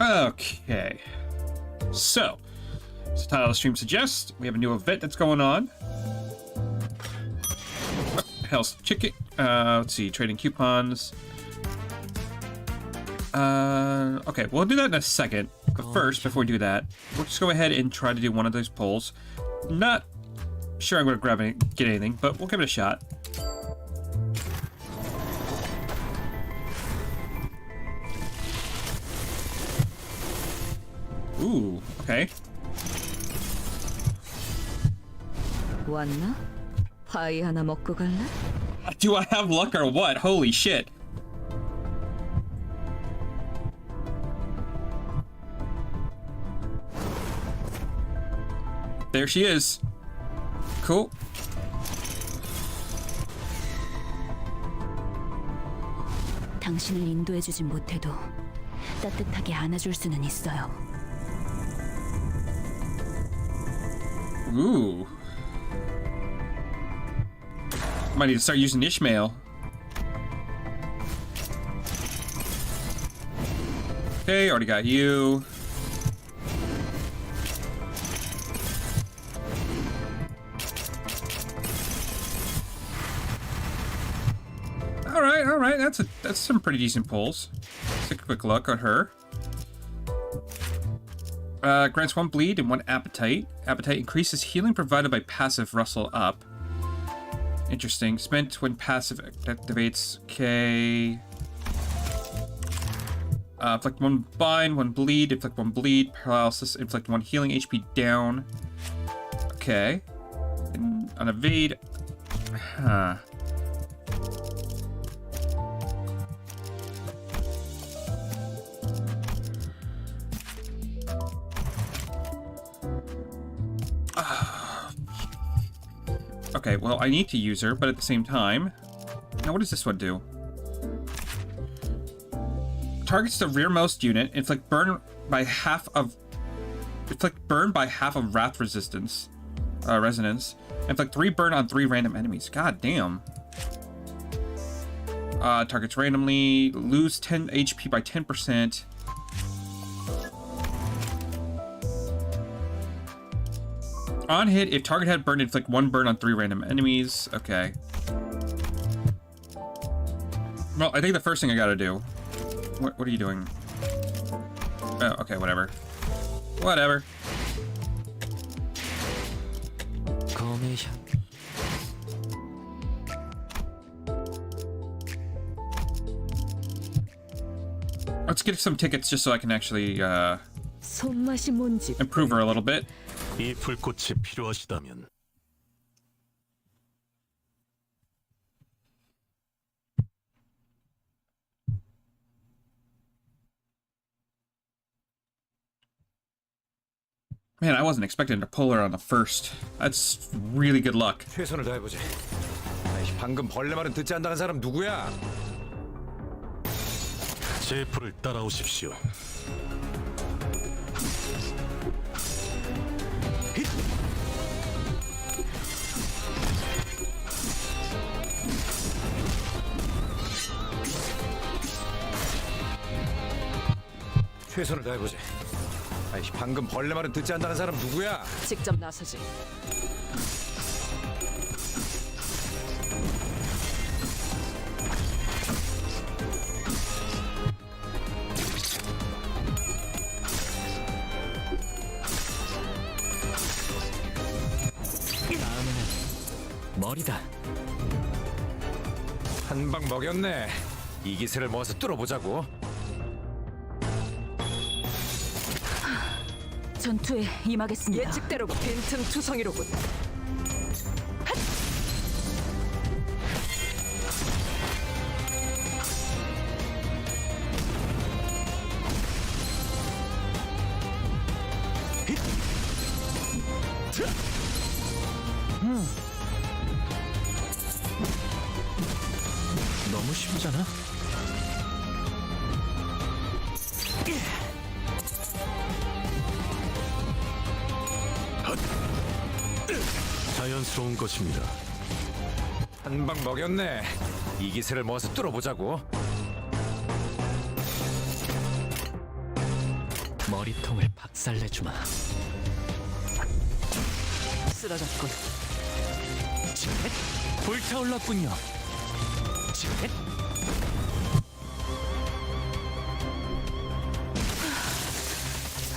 Okay. So, as the title of the stream suggests, we have a new event that's going on. Hell's Chicken. Let's see, trading coupons. Okay, we'll do that in a second. But first, before we do that, we'll just go ahead and try to do one of those polls. Not sure I'm going to get anything, but we'll give it a shot. Ooh, okay. 왔나? 파이 하나 먹고 갈래? Do I have luck or what? Holy shit. There she is. Cool. 당신을 인도해주진 못해도 따뜻하게 안아줄 수는 있어요. Ooh. Might need to start using Ishmael. Okay, already got you. All right. That's some pretty decent pulls. Let's take a quick look at her. Grants 1 bleed and 1 appetite. Appetite increases healing provided by passive rustle up. Interesting. Spent when passive activates. Okay. Inflict 1 bind, 1 bleed, inflict 1 bleed, paralysis, inflict 1 healing, HP down. Okay. And on evade. Huh. Okay, well, I need to use her, but at the same time... Now, what does this one do? Targets the rearmost unit, inflict burn by half of wrath resistance, resonance. Inflict 3 burn on 3 random enemies. God damn. Targets randomly, lose 10 HP by 10%. On hit, if target had burned, inflict 1 burn on 3 random enemies. Okay. Well, I think the first thing I gotta do... What are you doing? Oh, okay, whatever. Whatever. Let's get some tickets just so I can actually, improve her a little bit. 이 불꽃이 필요하시다면 Man, I wasn't expecting to pull her on the first. That's really good luck. 최선을 다해보지. 방금 벌레 말은 듣지 않다는 사람 누구야? 제 불을 따라오십시오. 최선을 다해보지. 방금 벌레 말은 듣지 않다는 사람 누구야? 직접 나서지. 다음에는 머리다. 한 방 먹였네. 이 기세를 모아서 뚫어보자고. 전투에 임하겠습니다. 예측대로 빈틈 투성이로군. 너무 쉽잖아. 자연스러운 것입니다. 한 방 먹였네. 이 기세를 모아서 뚫어보자고. 머리통을 박살내주마. 쓰러졌군. 쯧! 불타올랐군요. 쯧!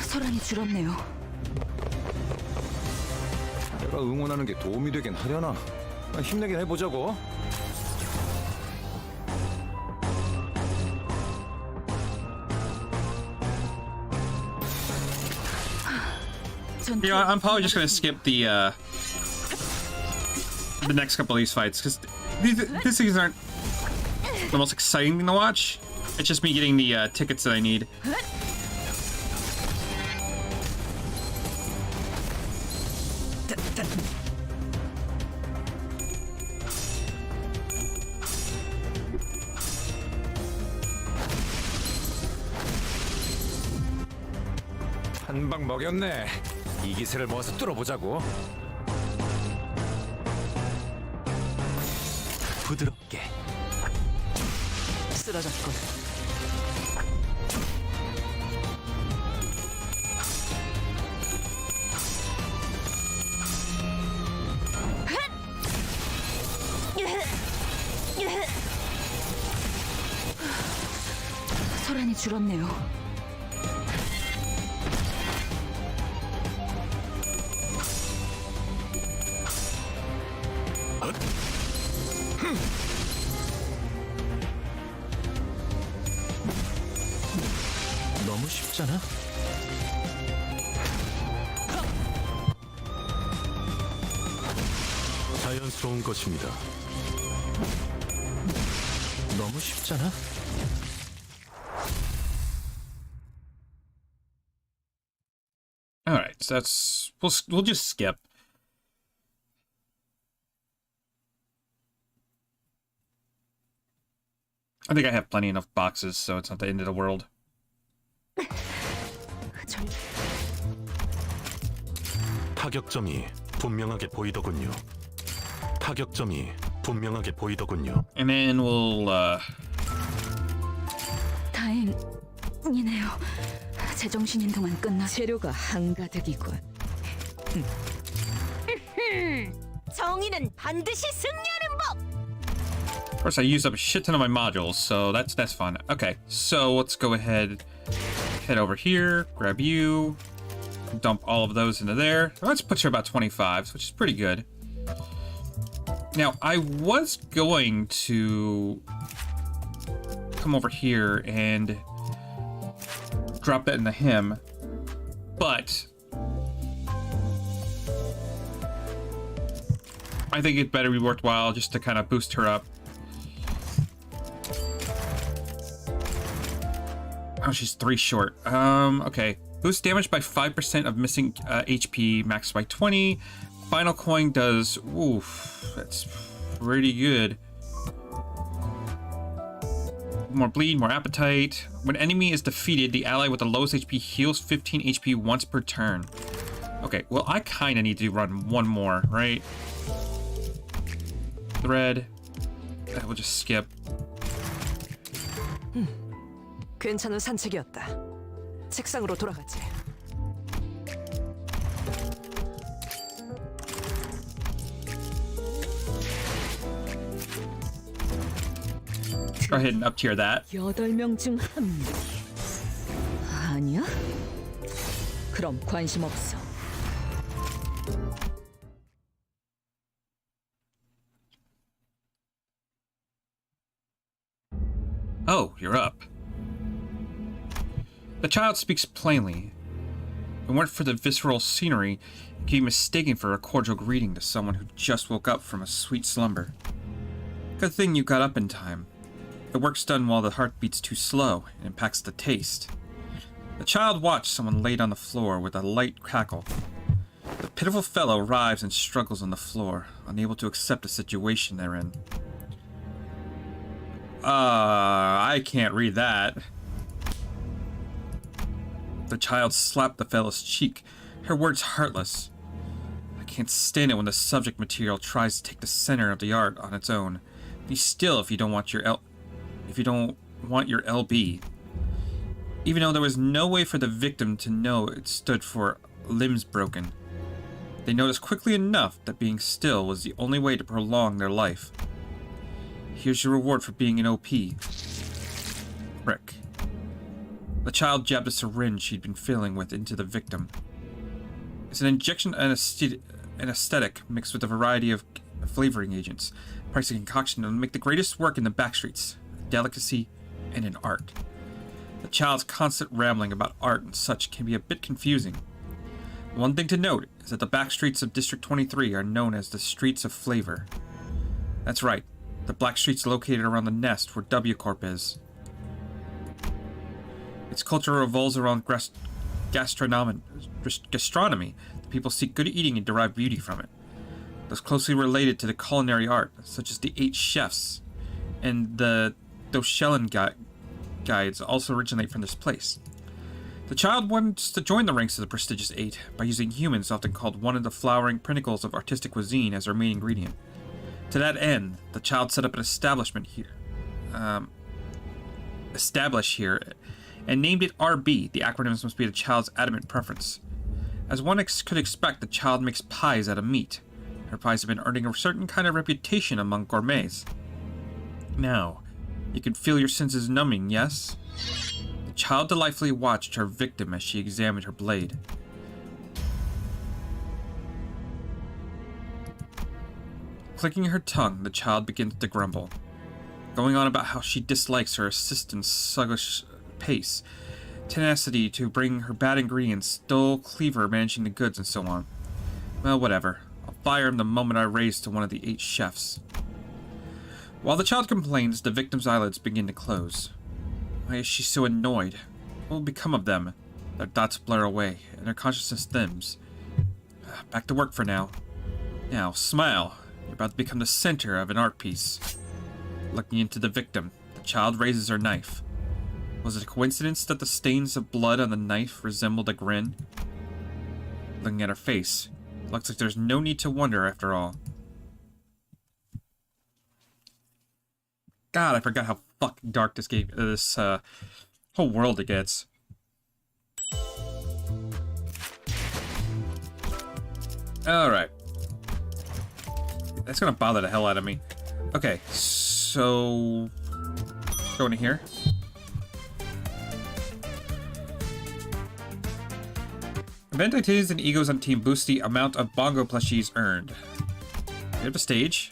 소란이 줄었네요. 내가 응원하는 게 도움이 되긴 하려나? 힘내긴 해보자고. 전 You know, I'm probably just gonna skip the next couple of these fights because these things aren't the most exciting thing to watch. It's just me getting the tickets that I need. 한 방 먹였네. 이 기세를 모아서 뚫어보자고. 부드럽게. 쓰러졌군. 소란이 줄었네요. 너무 쉽잖아. 자연스러운 것입니다. 너무 쉽잖아. All right, so that's we'll just skip. I think I have plenty enough boxes, so it's not the end of the world. 전 타격점이 분명하게 보이더군요. 타격점이 분명하게 보이더군요. And then we'll 다행이네요. 제정신인 동안 끝나. 재료가 한가득이군. 정의는 반드시 승리하는 법. Of course, I used up a shit ton of my modules, so that's fun. Okay, so let's go ahead, head over here, grab you, dump all of those into there. Let's put you about 25, which is pretty good. Now, I was going to come over here and drop that into him, but I think it better be worthwhile just to kind of boost her up. Oh, she's 3 short. Okay. Boost damage by 5% of missing HP, max by 20. Final coin does... Oof. That's pretty good. More bleed, more appetite. When enemy is defeated, the ally with the lowest HP heals 15 HP once per turn. Okay, well, I kind of need to run one more, right? Thread. We'll just skip. 괜찮은 산책이었다. 책상으로 돌아가지. Go ahead and up tier that. 8명 중 1명. 아니야? 그럼 관심 없어. Oh, you're up. The child speaks plainly. If it weren't for the visceral scenery, it could be mistaken for a cordial greeting to someone who just woke up from a sweet slumber. Good thing you got up in time. The work's done while the heart beats too slow and impacts the taste. The child watched someone laid on the floor with a light cackle. The pitiful fellow writhes and struggles on the floor, unable to accept the situation they're in. I can't read that. The child slapped the fellow's cheek, her words heartless. I can't stand it when the subject material tries to take the center of the art on its own. Be still if you don't want your LB. even though there was no way for the victim to know it stood for limbs broken. They noticed quickly enough that being still was the only way to prolong their life. Here's your reward for being an OP. Frick. The child jabbed a syringe she'd been filling with into the victim. It's an injection anesthetic mixed with a variety of flavoring agents. Price a concoction that will make the greatest work in the backstreets, a delicacy, and an art. The child's constant rambling about art and such can be a bit confusing. One thing to note is that the backstreets of District 23 are known as the Streets of Flavor. That's right, the black streets located around the nest where W Corp is. Its culture revolves around gastronomy. The people seek good eating and derive beauty from it. Those closely related to the culinary art, such as the 8 chefs and the Doshellen guides, also originate from this place. The child wants to join the ranks of the prestigious 8 by using humans, often called one of the flowering pinnacles of artistic cuisine, as their main ingredient. To that end, the child set up an establishment here, and named it RB. The acronyms must be the child's adamant preference. As one could expect, the child makes pies out of meat. Her pies have been earning a certain kind of reputation among gourmets. Now, you can feel your senses numbing, yes? The child delightfully watched her victim as she examined her blade. Clicking her tongue, the child begins to grumble, going on about how she dislikes her assistant's sluggish pace, tenacity to bring her bad ingredients, dull cleaver managing the goods, and so on. Well, whatever. I'll fire him the moment I raise to one of the 8 chefs. While the child complains, the victim's eyelids begin to close. Why is she so annoyed? What will become of them? Their dots blur away, and their consciousness thims. Back to work for now. Now, smile. You're about to become the center of an art piece. Looking into the victim, the child raises her knife. Was it a coincidence that the stains of blood on the knife resembled a grin? Looking at her face, looks like there's no need to wonder after all. God, I forgot how fucking dark this game, this whole world it gets. Alright. That's gonna bother the hell out of me. Okay, so... go into here. Event activities and egos on team boost the amount of bongo plushies earned. We have a stage.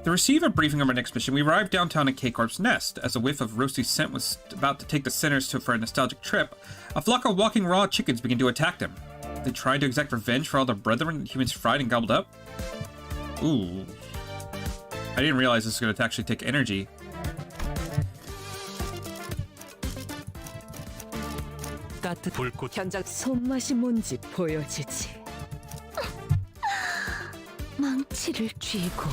To receive a briefing on our next mission, we arrived downtown at K-Corp's nest. As a whiff of roasty scent was about to take the sinners for a nostalgic trip, a flock of walking raw chickens began to attack them. They tried to exact revenge for all their brethren humans fried and gobbled up. Ooh. I didn't realize this was going to actually take energy. 불꽃 현장 손맛이 뭔지 보여주지. 망치를 쥐고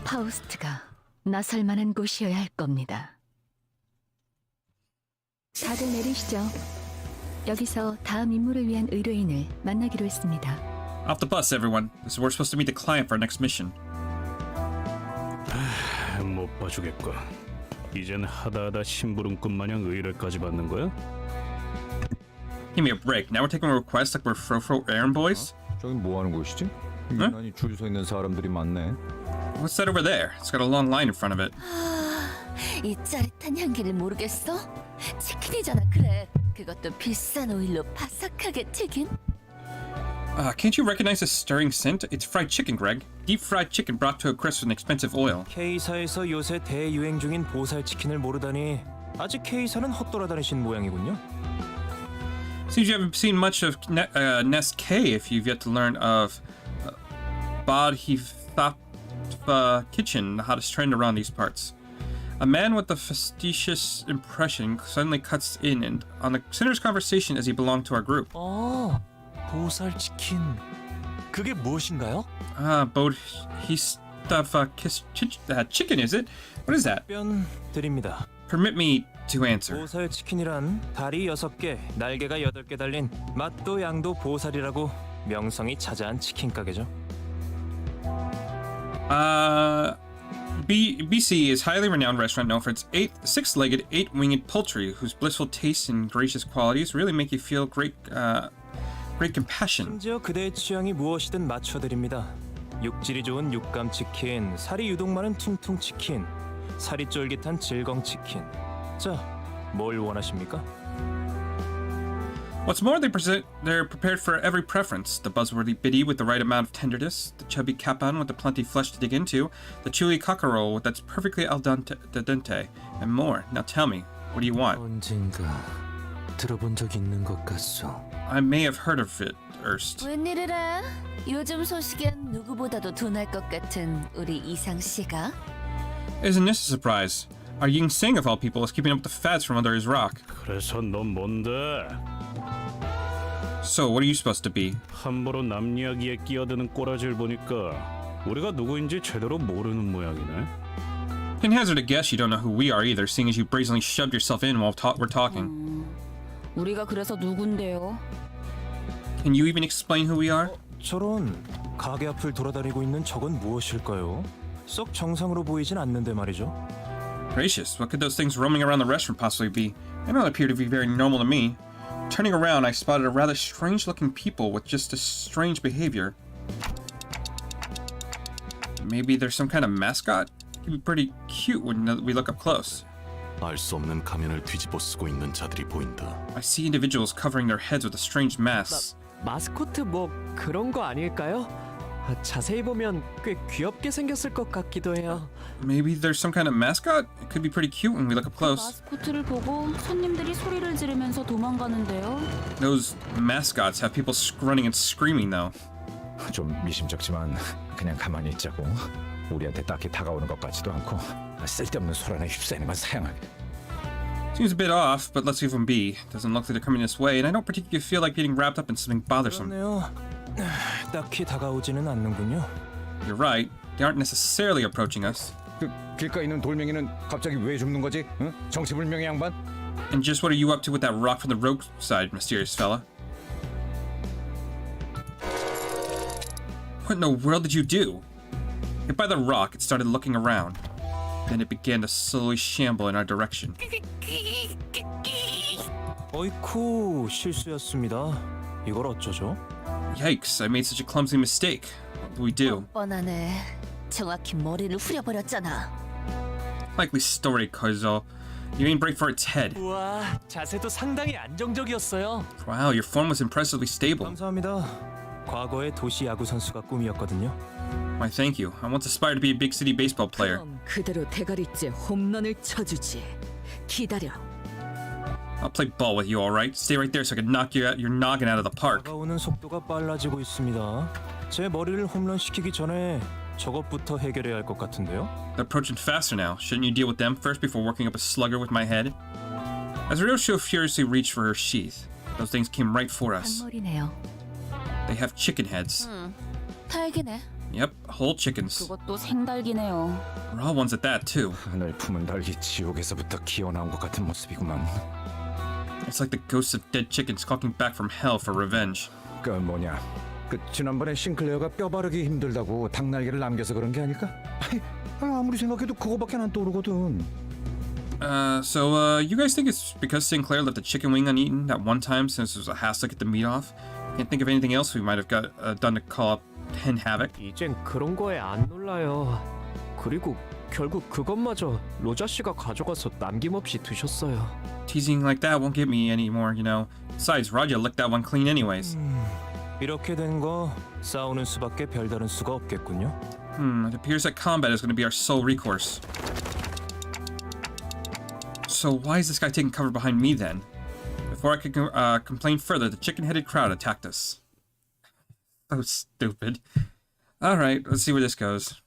파우스트가 나설 만한 곳이어야 할 겁니다. 다들 내리시죠. 여기서 다음 임무를 위한 의뢰인을 만나기로 했습니다. Off the bus, everyone. This is where we're supposed to meet the client for our next mission. 못 봐주겠고 이젠 하다하다 심부름꾼 마냥 의뢰까지 받는 거야? Give me a break. Now we're taking a request like we're Frofro errand boys? 저긴 뭐 하는 곳이지? 유난히 줄 서 있는 사람들이 많네. What's that over there? It's got a long line in front of it. 이 짜릿한 향기를 모르겠어? 치킨이잖아. 그래. 그것도 비싼 오일로 바삭하게 튀긴. Can't you recognize this stirring scent? It's fried chicken, Greg. Deep fried chicken brought to a crisp with expensive oil. K사에서 요새 대유행 중인 보살 치킨을 모르다니 아직 K사는 헛돌아다니신 모양이군요. Seems you haven't seen much of Nest K if you've yet to learn of Bodhisattva Kitchen, the hottest trend around these parts. A man with a facetious impression suddenly cuts in and on the sinner's conversation as he belonged to our group. 보살 치킨. 그게 무엇인가요? Bodhisattva chicken, is it? What is that? 답변 드립니다. Permit me to answer. 보살 치킨이란 다리 6개, 날개가 8개 달린 맛도 양도 보살이라고 명성이 자자한 치킨 가게죠. BC is a highly renowned restaurant known for its six-legged, eight-winged poultry, whose blissful taste and gracious qualities really make you feel great compassion. 심지어 그대의 취향이 무엇이든 맞춰드립니다. 육질이 좋은 육감 치킨, 살이 유독 많은 퉁퉁 치킨, 살이 쫄깃한 질겅 치킨. 자, 뭘 원하십니까? What's more, they're prepared for every preference. The buzzworthy biddy with the right amount of tenderness, the chubby capon with the plenty flesh to dig into, the chewy cockerel with that's perfectly al dente, and more. Now tell me, what do you want? 언젠가 들어본 적 있는 것 같소. I may have heard of it erst. 웬일이래? 요즘 소식엔 누구보다도 둔할 것 같은 우리 이상 씨가? Isn't this a surprise? Our Ying Sing of all people is keeping up with the fads from under his rock. 그래서 넌 뭔데? So, what are you supposed to be? 함부로 남 이야기에 끼어드는 꼬라지를 보니까 우리가 누구인지 제대로 모르는 모양이네. Can hazard a guess you don't know who we are either, seeing as you brazenly shoved yourself in while we're talking. 우리가 그래서 누군데요? Can you even explain who we are? 저런 가게 앞을 돌아다니고 있는 저건 무엇일까요? 썩 정상으로 보이진 않는데 말이죠. Gracious, what could those things roaming around the restaurant possibly be? They don't appear to be very normal to me. Turning around, I spotted a rather strange-looking people with just a strange behavior. Maybe there's some kind of mascot? It could be pretty cute when we look up close. 알 수 없는 가면을 뒤집어 쓰고 있는 자들이 보인다. I see individuals covering their heads with a strange masks. 마스코트 뭐 그런 거 아닐까요? 자세히 보면 꽤 귀엽게 생겼을 것 같기도 해요. Maybe there's some kind of mascot? It could be pretty cute when we look up close. 마스코트를 보고 손님들이 소리를 지르면서 도망가는데요. Those mascots have people grunting and screaming, though. 좀 미심쩍지만 그냥 가만히 있자고. 우리한테 딱히 다가오는 것 같지도 않고 쓸데없는 소란에 휩싸이는 건 사양하게. Seems a bit off, but let's leave them be. Doesn't look like they're coming this way, and I don't particularly feel like getting wrapped up in something bothersome. 그렇네요. 딱히 다가오지는 않는군요. You're right. They aren't necessarily approaching us. 그 길가에 있는 돌멩이는 갑자기 왜 줍는 거지? 응? 정체불명의 양반? And just what are you up to with that rock from the roadside, mysterious fella? What in the world did you do? Hit by the rock, it started looking around. Then it began to slowly shamble in our direction. 어이쿠, 실수였습니다. 이걸 어쩌죠? Yikes, I made such a clumsy mistake. What do we do? 뻔하네. 정확히 머리를 후려버렸잖아. Likely story, Kozo. You aimed right for its head. 우와, 자세도 상당히 안정적이었어요. Wow, your form was impressively stable. 감사합니다. 과거의 도시 야구 선수가 꿈이었거든요. Why, thank you. I once aspired to be a big city baseball player. 그럼 그대로 대가리째 홈런을 쳐주지. 기다려. I'll play ball with you, all right? Stay right there so I can knock you out your noggin out of the park. 다가오는 속도가 빨라지고 있습니다. 제 머리를 홈런시키기 전에 저것부터 해결해야 할 것 같은데요. They're approaching faster now. Shouldn't you deal with them first before working up a slugger with my head? As Ryosho furiously reached for her sheath, those things came right for us. 단머리네요. They have chicken heads. 달기네. Yep, whole chickens. 그것도 생달기네요. Raw ones at that, too. 하늘 품은 달기 지옥에서부터 기어나온 것 같은 모습이구만. It's like the ghosts of dead chickens skulking back from hell for revenge. 그 뭐냐? 그 지난번에 싱클레어가 뼈 바르기 힘들다고 닭날개를 남겨서 그런 게 아닐까? 아무리 생각해도 그거밖에 안 떠오르거든. So you guys think it's because Sinclair left the chicken wing uneaten that one time since it was a hassle to get the meat off? Can't think of anything else we might have got done to call up Hen Havoc. 이젠 그런 거에 안 놀라요. 그리고 결국 그것마저 로자 씨가 가져가서 남김없이 드셨어요. Teasing like that won't get me anymore, you know. Besides, Raja licked that one clean anyways. 이렇게 된 거 싸우는 수밖에 별다른 수가 없겠군요. It appears that combat is going to be our sole recourse. So why is this guy taking cover behind me then? Before I could complain further, the chicken-headed crowd attacked us. So stupid. Alright, let's see where this goes.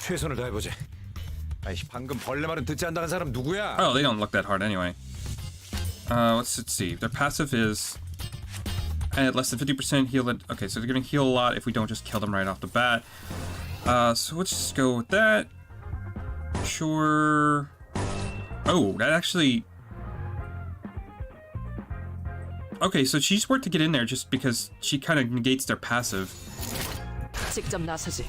최선을 다해보지. 아이 방금 벌레 말은 듣지 않는다는 사람 누구야? Oh, they don't look that hard anyway. Let's see. Their passive is at less than 50% heal. Okay, so they're gonna heal a lot if we don't just kill them right off the bat. So let's just go with that. Sure. Oh, that actually. Okay, so she's worth to get in there just because she kind of negates their passive. 직접 나서지.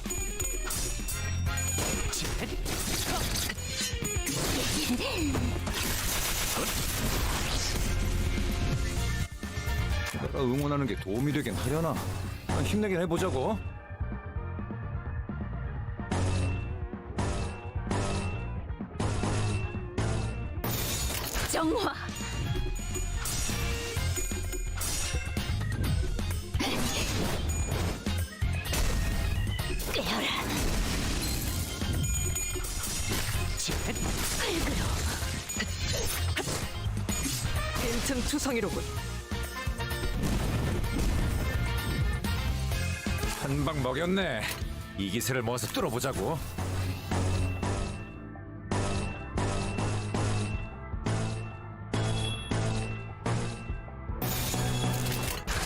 내가 응원하는 게 도움이 되긴 하려나? 힘내긴 해보자고. 정화. 깨어라. 흙으로. 빈틈 투성이로군. 한 방 먹였네. 이 기세를 모아서 뚫어보자고.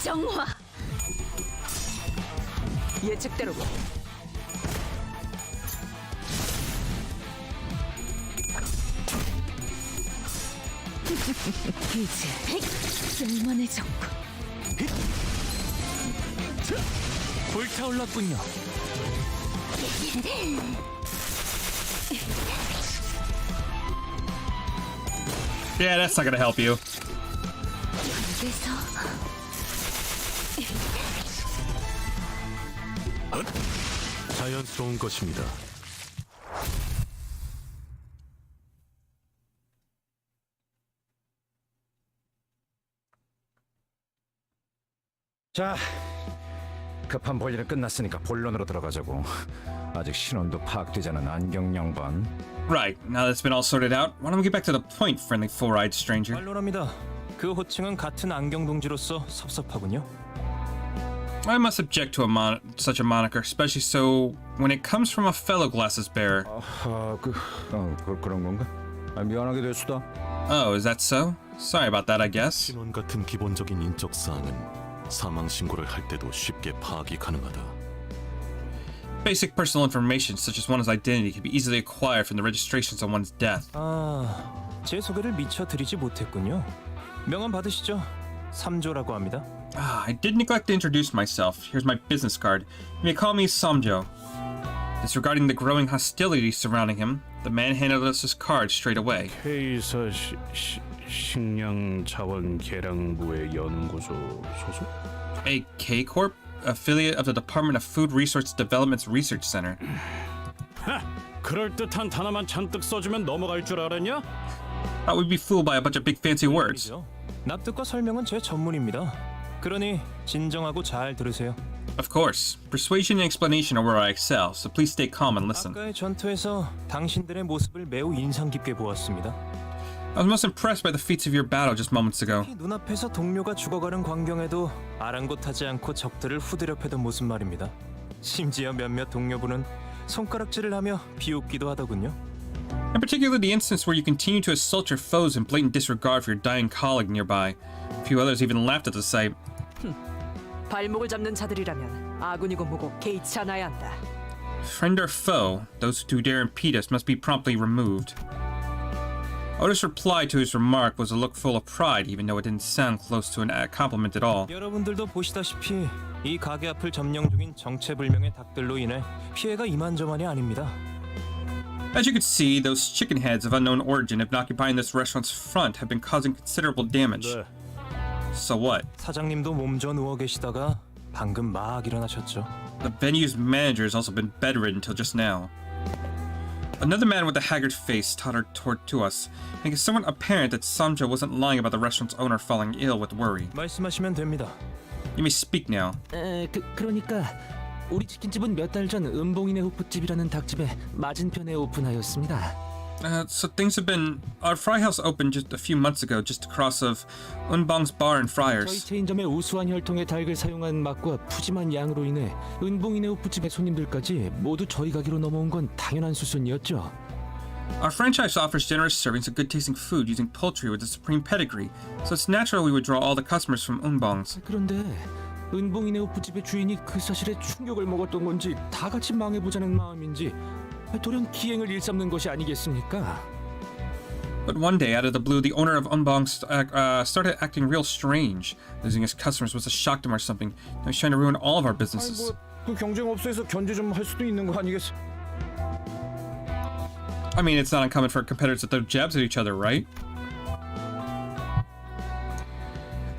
정화. 예측대로군. 이제 쓸만해졌군. 불타올랐군요. Yeah, that's not gonna help you. 그래서 자연스러운 것입니다. 자, 급한 볼일은 끝났으니까 본론으로 들어가자고. 아직 신원도 파악되지 않은 안경 양반. Right, now that's been all sorted out, why don't we get back to the point, friendly four-eyed stranger? 말로랍니다. 그 호칭은 같은 안경 동지로서 섭섭하군요. I must object to such a moniker, especially so when it comes from a fellow glasses bearer. 그런 건가? 미안하게 될 수다. Oh, is that so? Sorry about that, I guess. 신원 같은 기본적인 인적 사항은 사망 신고를 할 때도 쉽게 파악이 가능하다. Basic personal information, such as one's identity, can be easily acquired from the registrations on one's death. 제 소개를 미처 드리지 못했군요. 명함 받으시죠? 3조라고 합니다. I did neglect to introduce myself. Here's my business card. You may call me Samjo. Disregarding the growing hostility surrounding him, the man handed us his card straight away. K사 식량자원계량부의 연구소 소속? A K-Corp? Affiliate of the Department of Food Resource Development's Research Center. 그럴듯한 단어만 잔뜩 써주면 넘어갈 줄 알았냐? Thought we'd be fooled by a bunch of big fancy words. 납득과 설명은 제 전문입니다. 그러니 진정하고 잘 들으세요. Of course. Persuasion and explanation are where I excel, so please stay calm and listen. 아까의 전투에서 당신들의 모습을 매우 인상 깊게 보았습니다. I was most impressed by the feats of your battle just moments ago. 눈앞에서 동료가 죽어가는 광경에도 아랑곳하지 않고 적들을 후드려 패던 모습 말입니다. 심지어 몇몇 동료분은 손가락질을 하며 비웃기도 하더군요. In particular, the instance where you continue to assault your foes in blatant disregard for your dying colleague nearby. A few others even laughed at the sight. 발목을 잡는 자들이라면 아군이고 뭐고 개의치 않아야 한다. Friend or foe, those who dare impede us must be promptly removed. Otis' reply to his remark was a look full of pride, even though it didn't sound close to a compliment at all. 여러분들도 보시다시피 이 가게 앞을 점령 중인 정체불명의 닭들로 인해 피해가 이만저만이 아닙니다. As you could see, those chicken heads of unknown origin have been occupying this restaurant's front have been causing considerable damage. 네. So what? 사장님도 몸져 누워 계시다가 방금 막 일어나셨죠. The venue's manager has also been bedridden until just now. Another man with a haggard face tottered to us, making it somewhat apparent that Samjo wasn't lying about the restaurant's owner falling ill with worry. 말씀하시면 됩니다. You may speak now. 그러니까 우리 치킨집은 몇 달 전 은봉이네 호프집이라는 닭집에 맞은편에 오픈하였습니다. So things have been... Our fry house opened just a few months ago, just across of Unbong's Bar and 저희 Friars. 체인점의 우수한 혈통의 닭을 사용한 맛과 푸짐한 양으로 인해 은봉이네 호프집의 손님들까지 모두 저희 가게로 넘어온 건 당연한 수순이었죠. Our franchise offers generous servings of good-tasting food using poultry with a supreme pedigree, so it's natural we would draw all the customers from Unbong's. 그런데 은봉이네 호프집의 주인이 그 사실에 충격을 먹었던 건지 다 같이 망해보자는 마음인지 돌연 기행을 일삼는 것이 아니겠습니까? But one day, out of the blue, the owner of Unbong started acting real strange. Losing his customers was a shock to him or something. Now he's trying to ruin all of our businesses. 그 경쟁업소에서 견제 좀 할 수도 있는 거 아니겠어? I mean, it's not uncommon for competitors to throw jabs at each other, right?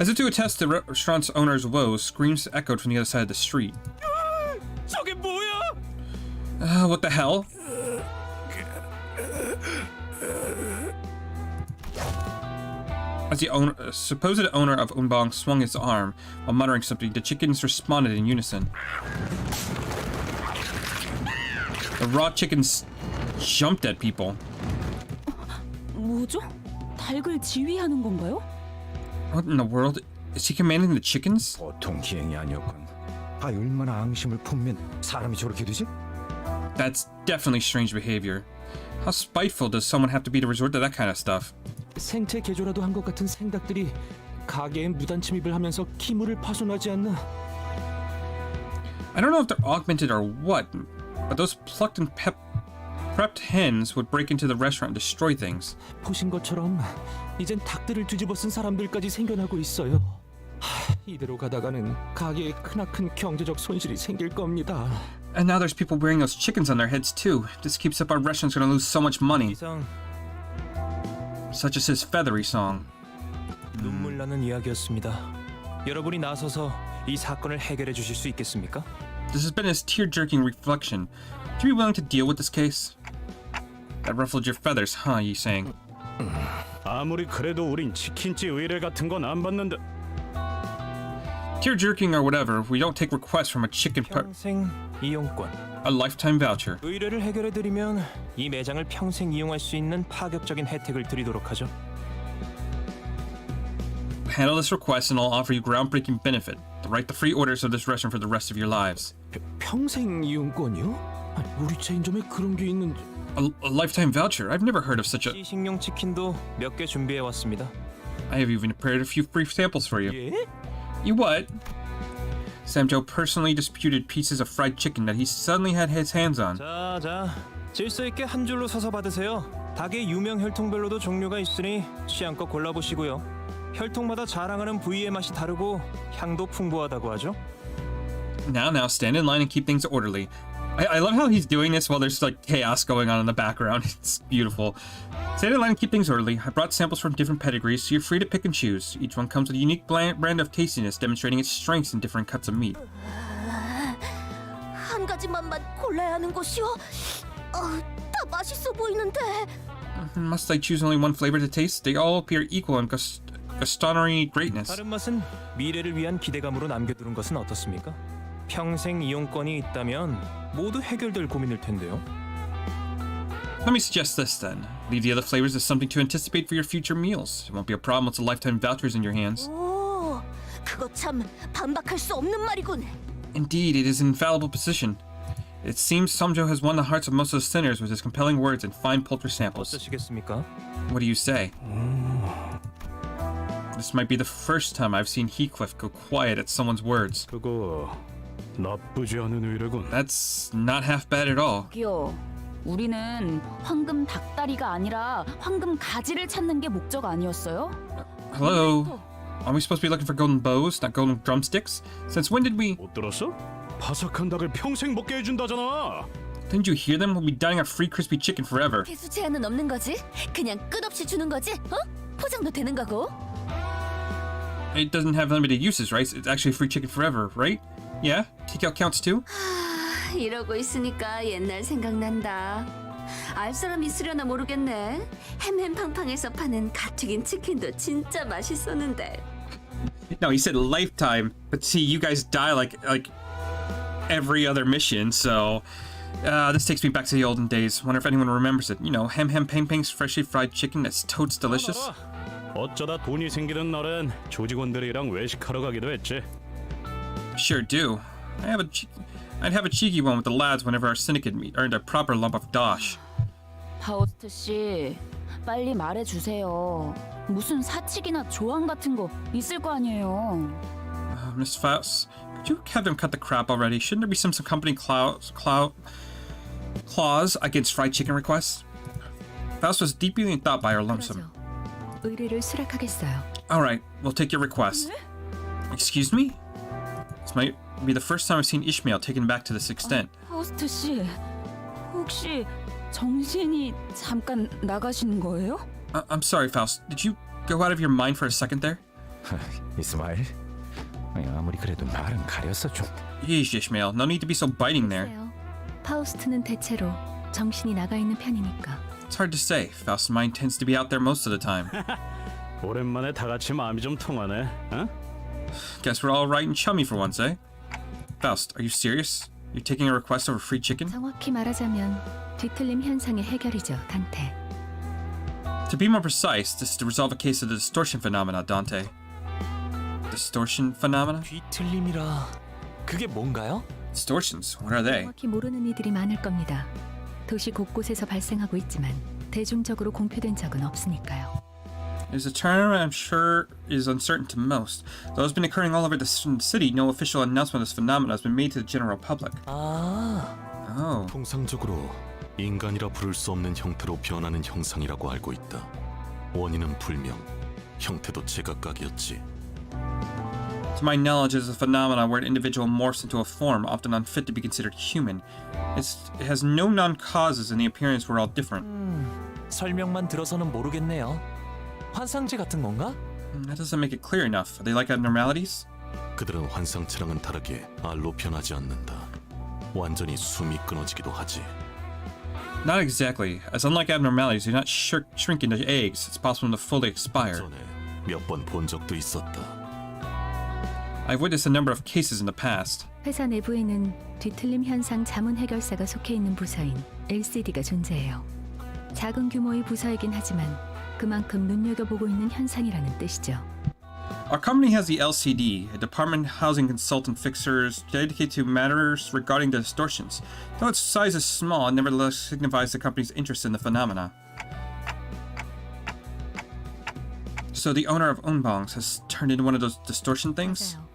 As if to attest to the restaurant's owner's woes, screams echoed from the other side of the street. 저게 뭐야? What the hell? As the supposed owner of Unbong swung his arm while muttering something, the chickens responded in unison. The raw chickens jumped at people. 뭐죠? 닭을 지휘하는 건가요? What in the world? Is he commanding the chickens? 보통 기행이 아니었군. 아, 얼마나 앙심을 품면 사람이 저렇게 되지? That's definitely strange behavior. How spiteful does someone have to be to resort to that kind of stuff? 생체 개조라도 한 것 같은 생닭들이 가게에 무단 침입을 하면서 기물을 파손하지 않나? I don't know if they're augmented or what, but those plucked and prepped hens would break into the restaurant and destroy things. 보신 것처럼 이젠 닭들을 뒤집어 쓴 사람들까지 생겨나고 있어요. 이대로 가다가는 가게에 크나큰 경제적 손실이 생길 겁니다. And now there's people wearing those chickens on their heads too. If this keeps up, our restaurant's gonna lose so much money. 이상 Such as his feathery song. 눈물 나는 이야기였습니다. 여러분이 나서서 이 사건을 해결해 주실 수 있겠습니까? This has been his tear-jerking reflection. Would you be willing to deal with this case? That ruffled your feathers, huh, you saying? 아무리 그래도 우린 치킨집 의뢰 같은 건 안 받는데. Tear-jerking or whatever, we don't take requests from a chicken 평생 이용권. a lifetime voucher. 의뢰를 해결해 드리면 이 매장을 평생 이용할 수 있는 파격적인 혜택을 드리도록 하죠. Handle this request and I'll offer you groundbreaking benefit. The right to free orders of this restaurant for the rest of your lives. 평생 이용권이요? 아니, 우리 체인점에 그런 게 있는지... A lifetime voucher? I've never heard of such a... 식용 치킨도 몇 개 준비해 왔습니다. I have even prepared a few free samples for you. 예? You what? Sam Joe personally disputed pieces of fried chicken that he suddenly had his hands on. 자, 질서 있게 한 줄로 서서 받으세요. 닭의 유명 혈통별로도 종류가 있으니 취향껏 골라보시고요. 혈통마다 자랑하는 부위의 맛이 다르고 향도 풍부하다고 하죠. Now, stand in line and keep things orderly. I love how he's doing this while there's like chaos going on in the background. It's beautiful. Stand in line and keep things orderly. I brought samples from different pedigrees, so you're free to pick and choose. Each one comes with a unique brand of tastiness, demonstrating its strengths in different cuts of meat. 한 가지 맛만 골라야 하는 것이요? 다 맛있어 보이는데. Must I choose only one flavor to taste? They all appear equal in gustatory greatness. 다른 맛은 미래를 위한 기대감으로 남겨두는 것은 어떻습니까? 평생 이용권이 있다면 모두 해결될 고민일 텐데요. Let me suggest this then. Leave the other flavors as something to anticipate for your future meals. It won't be a problem once the lifetime voucher's in your hands. 오, 그거 참 반박할 수 없는 말이군. Indeed, it is an infallible position. It seems Samjo has won the hearts of most of the sinners with his compelling words and fine poultry samples. 어떠시겠습니까? What do you say? This might be the first time I've seen Heathcliff go quiet at someone's words. 그거 나쁘지 않은 의뢰군. That's not half bad at all. 저기요, 우리는 황금 닭다리가 아니라 황금 가지를 찾는 게 목적 아니었어요? Hello? Are we supposed to be looking for golden bows, not golden drumsticks? Since when did we... 못 들었어? 바삭한 닭을 평생 먹게 해준다잖아. Didn't you hear them? We'll be dining a free crispy chicken forever. 개수 제한은 없는 거지? 그냥 끝없이 주는 거지? 포장도 되는 거고? It doesn't have limited uses, right? It's actually free chicken forever, right? Yeah? Takeout counts too? 이러고 있으니까 옛날 생각난다. 알 사람 있으려나 모르겠네. 햄햄팡팡에서 파는 갓튀긴 치킨도 진짜 맛있었는데. No, he said lifetime, but see, you guys die like every other mission, so... this takes me back to the olden days. Wonder if anyone remembers it. You know, Pang-Pang's freshly fried chicken that's totes delicious. 어쩌다 돈이 생기는 날엔 조직원들이랑 외식하러 가기도 했지. Sure do. I'd have a cheeky one with the lads whenever our syndicate meet earned a proper lump of dosh. 파우스트 씨, 빨리 말해주세요. 무슨 사칙이나 조항 같은 거 있을 거 아니에요. Miss Faust, could you have them cut the crap already? Shouldn't there be some company clause against fried chicken requests? Faust was deeply in thought by her lonesome. 그러죠. 의뢰를 수락하겠어요. Alright, we'll take your request. Excuse me? This might be the first time I've seen Ishmael taken back to this extent. 파우스트 씨, 혹시 정신이 잠깐 나가신 거예요? I'm sorry, Faust. Did you go out of your mind for a second there? 이스마일, 아무리 그래도 말은 가렸어 좀. Yeesh, Ishmael. No need to be so biting there. 글쎄요. 파우스트는 대체로 정신이 나가 있는 편이니까. It's hard to say. Faust's mind tends to be out there most of the time. 오랜만에 다 같이 마음이 좀 통하네. 어? Guess we're all right and chummy for once, eh? Faust, are you serious? You're taking a request over free chicken? 정확히 말하자면 뒤틀림 현상의 해결이죠, 단테. To be more precise, this is to resolve a case of the distortion phenomena, Dante. Distortion phenomena? 뒤틀림이라 그게 뭔가요? Distortions? What are they? 정확히 모르는 이들이 많을 겁니다. 도시 곳곳에서 발생하고 있지만 대중적으로 공표된 적은 없으니까요. It is a term I'm sure is uncertain to most. Though it's been occurring all over the city, no official announcement of this phenomenon has been made to the general public. 아, Oh. 통상적으로 인간이라 부를 수 없는 형태로 변하는 형상이라고 알고 있다. 원인은 불명, 형태도 제각각이었지. To my knowledge, it is a phenomenon where an individual morphs into a form often unfit to be considered human. It has no known causes and the appearance were all different. 설명만 들어서는 모르겠네요. 환상제 같은 건가? That doesn't make it clear enough. Are they like abnormalities? 그들은 환상체랑은 다르게 알로 변하지 않는다. 완전히 숨이 끊어지기도 하지. Not exactly. As unlike abnormalities, they do not shrink into eggs. It's possible to fully expire. 전에 몇 번 본 적도 있었다. I've witnessed a number of cases in the past. 회사 내부에는 뒤틀림 현상 자문 해결사가 속해 있는 부서인 LCD가 존재해요. 작은 규모의 부서이긴 하지만 그만큼 눈여겨보고 있는 현상이라는 뜻이죠. Our company has the LCD, a department housing consultant fixers dedicated to matters regarding the distortions. Though its size is small, it nevertheless signifies the company's interest in the phenomena. So the owner of Unbongs has turned into one of those distortion things? 맞아요.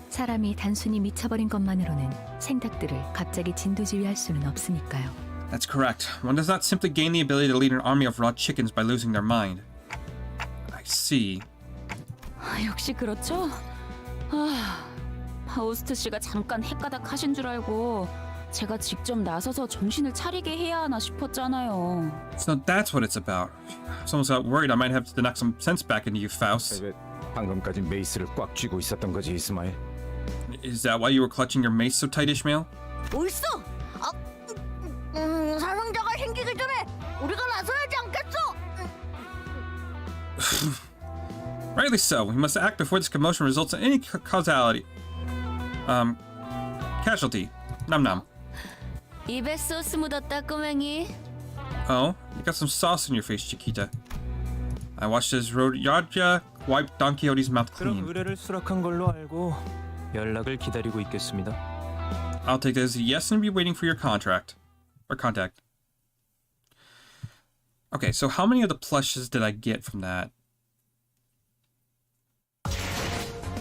사람이 단순히 미쳐버린 것만으로는 생각들을 갑자기 진두지휘할 수는 없으니까요. That's correct. One does not simply gain the ability to lead an army of raw chickens by losing their mind. I see. 역시 그렇죠? 파우스트 씨가 잠깐 헷가닥 하신 줄 알고 제가 직접 나서서 정신을 차리게 해야 하나 싶었잖아요. So that's what it's about. I was almost got worried I might have to knock some sense back into you, Faust. 방금까지 메이스를 꽉 쥐고 있었던 거지, 이스마일. Is that why you were clutching your mace so tight, Ishmael? 옳소. 사상자가 생기기 전에 우리가 나서야지 않겠소? Rightly so. We must act before this commotion results in any causality. Casualty. Num num. 입에 소스 묻었다 꼬맹이. Oh, you got some sauce in your face, Chiquita. I watched as Rodyaja wiped Don Quixote's mouth 그럼 clean. 의뢰를 수락한 걸로 알고 연락을 기다리고 있겠습니다. I'll take that as a yes and be waiting for your contract. Or contact. Okay, so how many of the plushes did I get from that?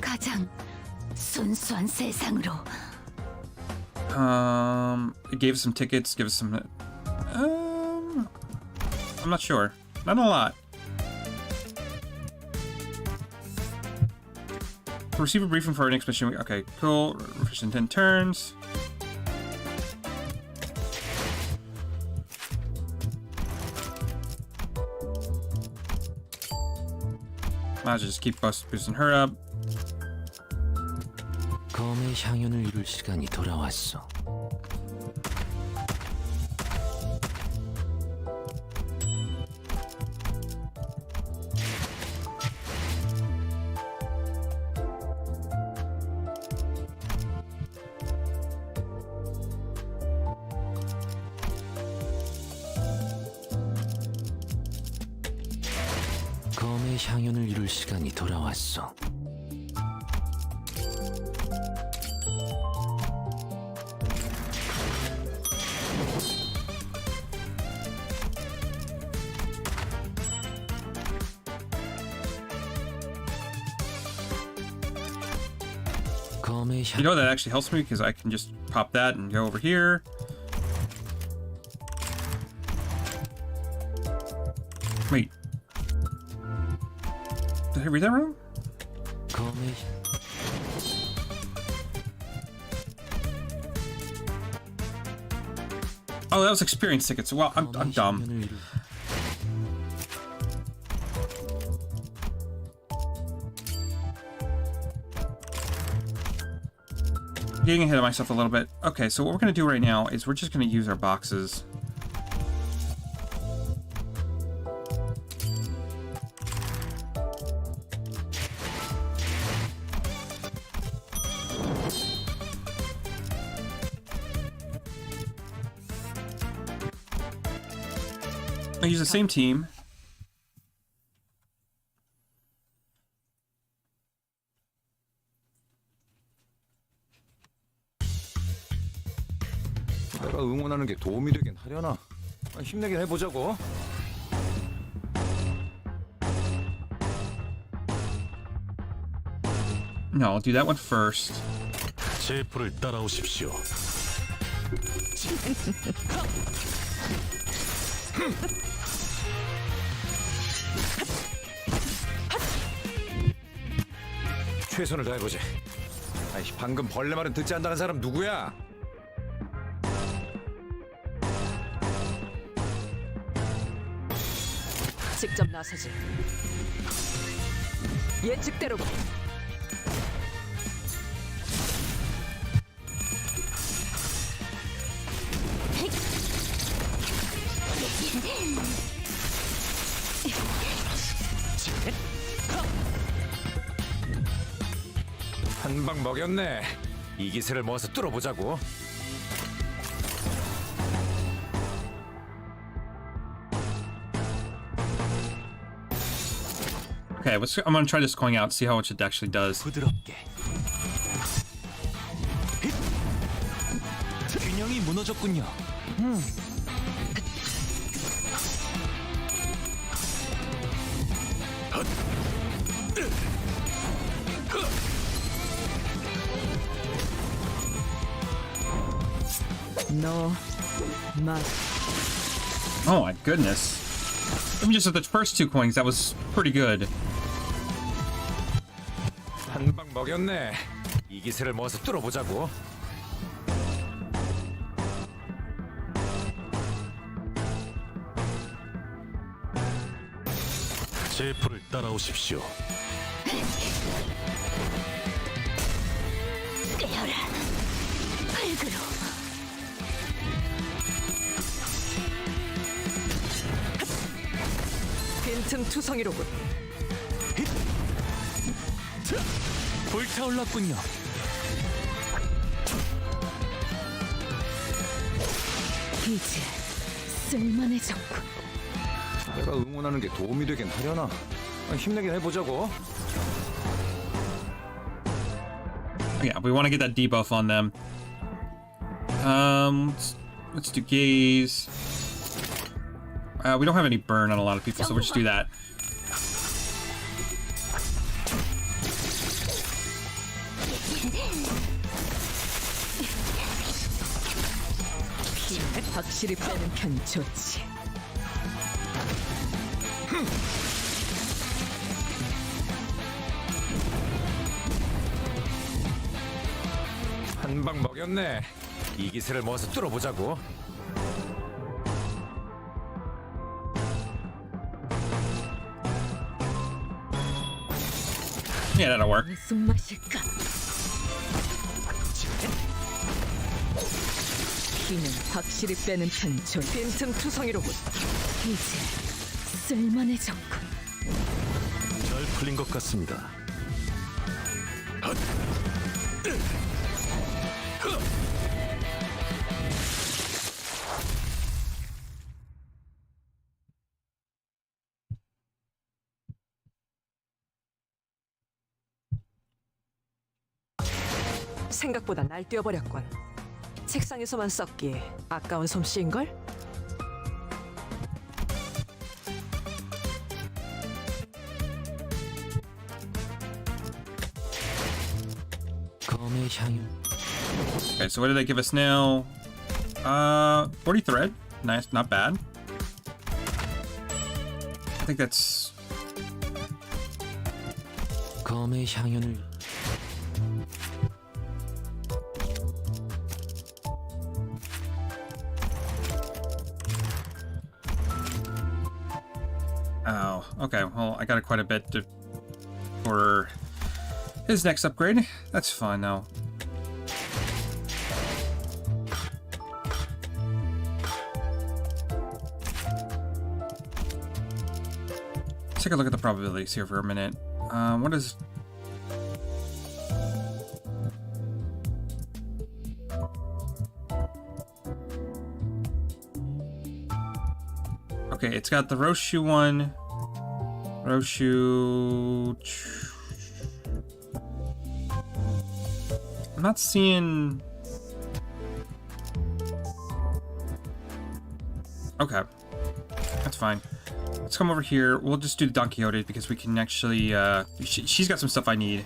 가장 순수한 세상으로. It gave us some tickets, give us some... I'm not sure. Not a lot. Receive a briefing for our next mission. Okay, cool. Refresh in 10 turns. Might as well just keep boosting her up. 검의 향연을 이룰 시간이 돌아왔어. 검의 향연을 이룰 시간이 돌아왔어. You know, that actually helps me because I can just pop that and go over here. Did I read that wrong? 검의 Oh, that was experience tickets. Well, I'm dumb. 향연을 이루- Getting ahead of myself a little bit. Okay, so what we're gonna do right now is we're just gonna use our boxes. I use the same team. 내가 응원하는 게 도움이 되긴 하려나? 힘내긴 해보자고. No, I'll do that one first. 제프를 따라오십시오. 최선을 다해보지. 아이, 방금 벌레 말은 듣지 않는다는 사람 누구야? 직접 나서지. 예측대로. 한 방 먹였네. 이 기세를 모아서 뚫어보자고. Okay, I'm gonna try this going out, see how much it actually does. 부드럽게 균형이 무너졌군요. 너, 맛. Oh my goodness. Even just with the first two coins, that was pretty good. 한 방 먹였네. 이 기세를 모아서 뚫어보자고. 제프를 따라오십시오. 깨어라. 흙으로. 빈틈 투성이로군. 불타올랐군요. 이제 쓸만해졌군. 내가 응원하는 게 도움이 되긴 하려나? 힘내긴 해보자고. Yeah, we want to get that debuff on them. Let's do gaze. We don't have any burn on a lot of people, so we'll just do that. 확실히 빼는 편 좋지. 한 방 먹였네. 이 기세를 모아서 뚫어보자고. Yeah, that'll work. 무슨 맛일까? 피는 확실히 빼는 편 좋. 빈틈 투성이로군. 이제 쓸만해졌군. 잘 풀린 것 같습니다. 생각보다 날뛰어버렸군. 책상에서만 썩기 아까운 솜씨인걸? 검의 향연 Okay, so what did they give us now? 40 thread. Nice, not bad. I think that's 마음의 향연을 Oh, okay. Well, I got quite a bit for his next upgrade. That's fine, though. Let's take a look at the probabilities here for a minute. What is... Okay, it's got the Roshu one. Roshu... I'm not seeing... Okay. That's fine. Let's come over here. We'll just do the Don Quixote because we can actually... she's got some stuff I need.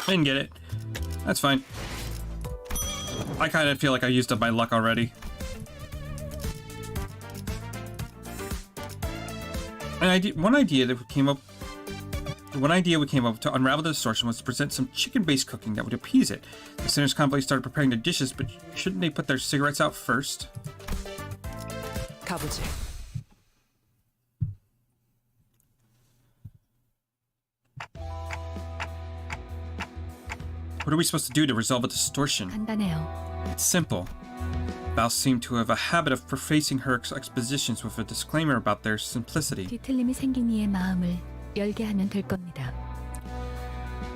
I didn't get it. That's fine. I kind of feel like I used up my luck already. One idea we came up with to unravel the distortion was to present some chicken-based cooking that would appease it. The sinners constantly started preparing the dishes, but shouldn't they put their cigarettes out first? 가보지. What are we supposed to do to resolve a distortion? 간단해요. It's simple. Val seemed to have a habit of prefacing her expositions with a disclaimer about their simplicity. 뒤틀림이 생긴 이의 마음을 열게 하면 될 겁니다.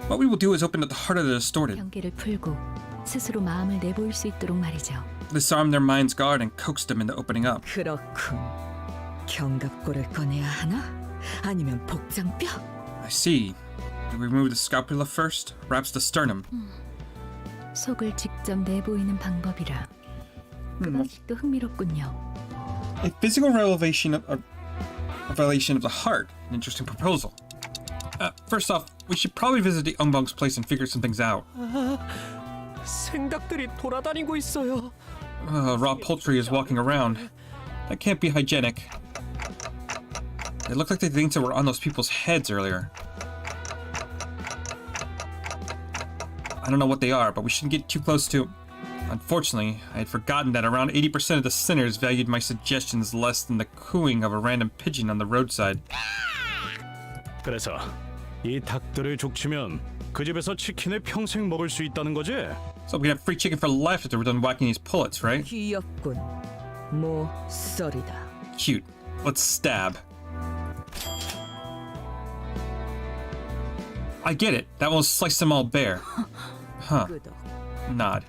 What we will do is open up the heart of the distorted, 경계를 풀고 스스로 마음을 내보일 수 있도록 말이죠. disarm their mind's guard, and coax them into opening up. 그렇군. 견갑골을 꺼내야 하나? 아니면 복장뼈? I see. Do we remove the scapula first? Perhaps the sternum? 속을 직접 내보이는 방법이라. 그 방식도 흥미롭군요. A physical revelation of the heart. An interesting proposal. First off, we should probably visit the Ungbong's place and figure some things out. 생닭들이 돌아다니고 있어요. Raw poultry is walking around. That can't be hygienic. It looked like the things that were on those people's heads earlier. I don't know what they are, but we shouldn't get too close to... Unfortunately, I had forgotten that around 80% of the sinners valued my suggestions less than the cooing of a random pigeon on the roadside. 그래서 이 닭들을 족치면 그 집에서 치킨을 평생 먹을 수 있다는 거지? So we can have free chicken for life after we're done whacking these pullets, right? 귀엽군. 모서리다. Cute. Let's stab. I get it. That will slice them all bare. Huh. 끄덕. Nod.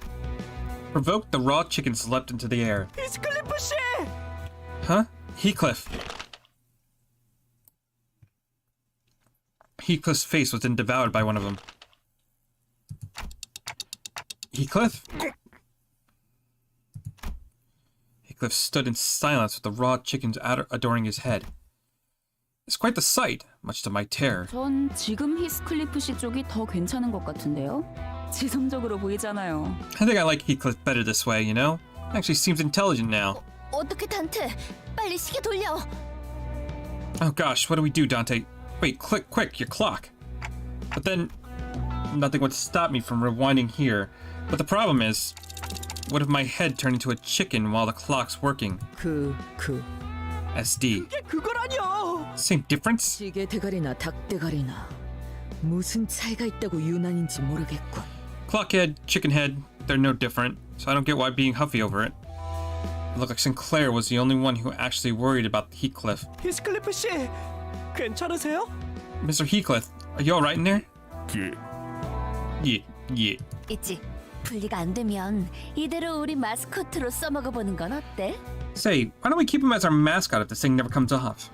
Provoked, the raw chickens leapt into the air. 히스클리프 씨! Huh? Heathcliff. Heathcliff's face was then devoured by one of them. Heathcliff? Heathcliff stood in silence with the raw chickens adoring his head. It's quite the sight, much to my terror. 전 지금 히스클리프 씨 쪽이 더 괜찮은 것 같은데요? 지성적으로 보이잖아요. I think I like Heathcliff better this way, you know? Actually seems intelligent now. 어떻게 단테? 빨리 시계 돌려. Oh gosh, what do we do, Dante? Wait, quick, your clock. But then, nothing would stop me from rewinding here. But the problem is, what if my head turned into a chicken while the clock's working? SD. 그게 그거라뇨! Same difference? 시계 대가리나 닭 대가리나 무슨 차이가 있다고 유난인지 모르겠군. Clock head, chicken head, they're no different, so I don't get why being huffy over it. It looked like Sinclair was the only one who actually worried about Heathcliff. 히스클리프 씨, 괜찮으세요? Mr. Heathcliff, are you alright in there? Yeah. 있지. 분리가 안 되면 이대로 우리 마스코트로 써먹어 보는 건 어때? Say, why don't we keep him as our mascot if this thing never comes off?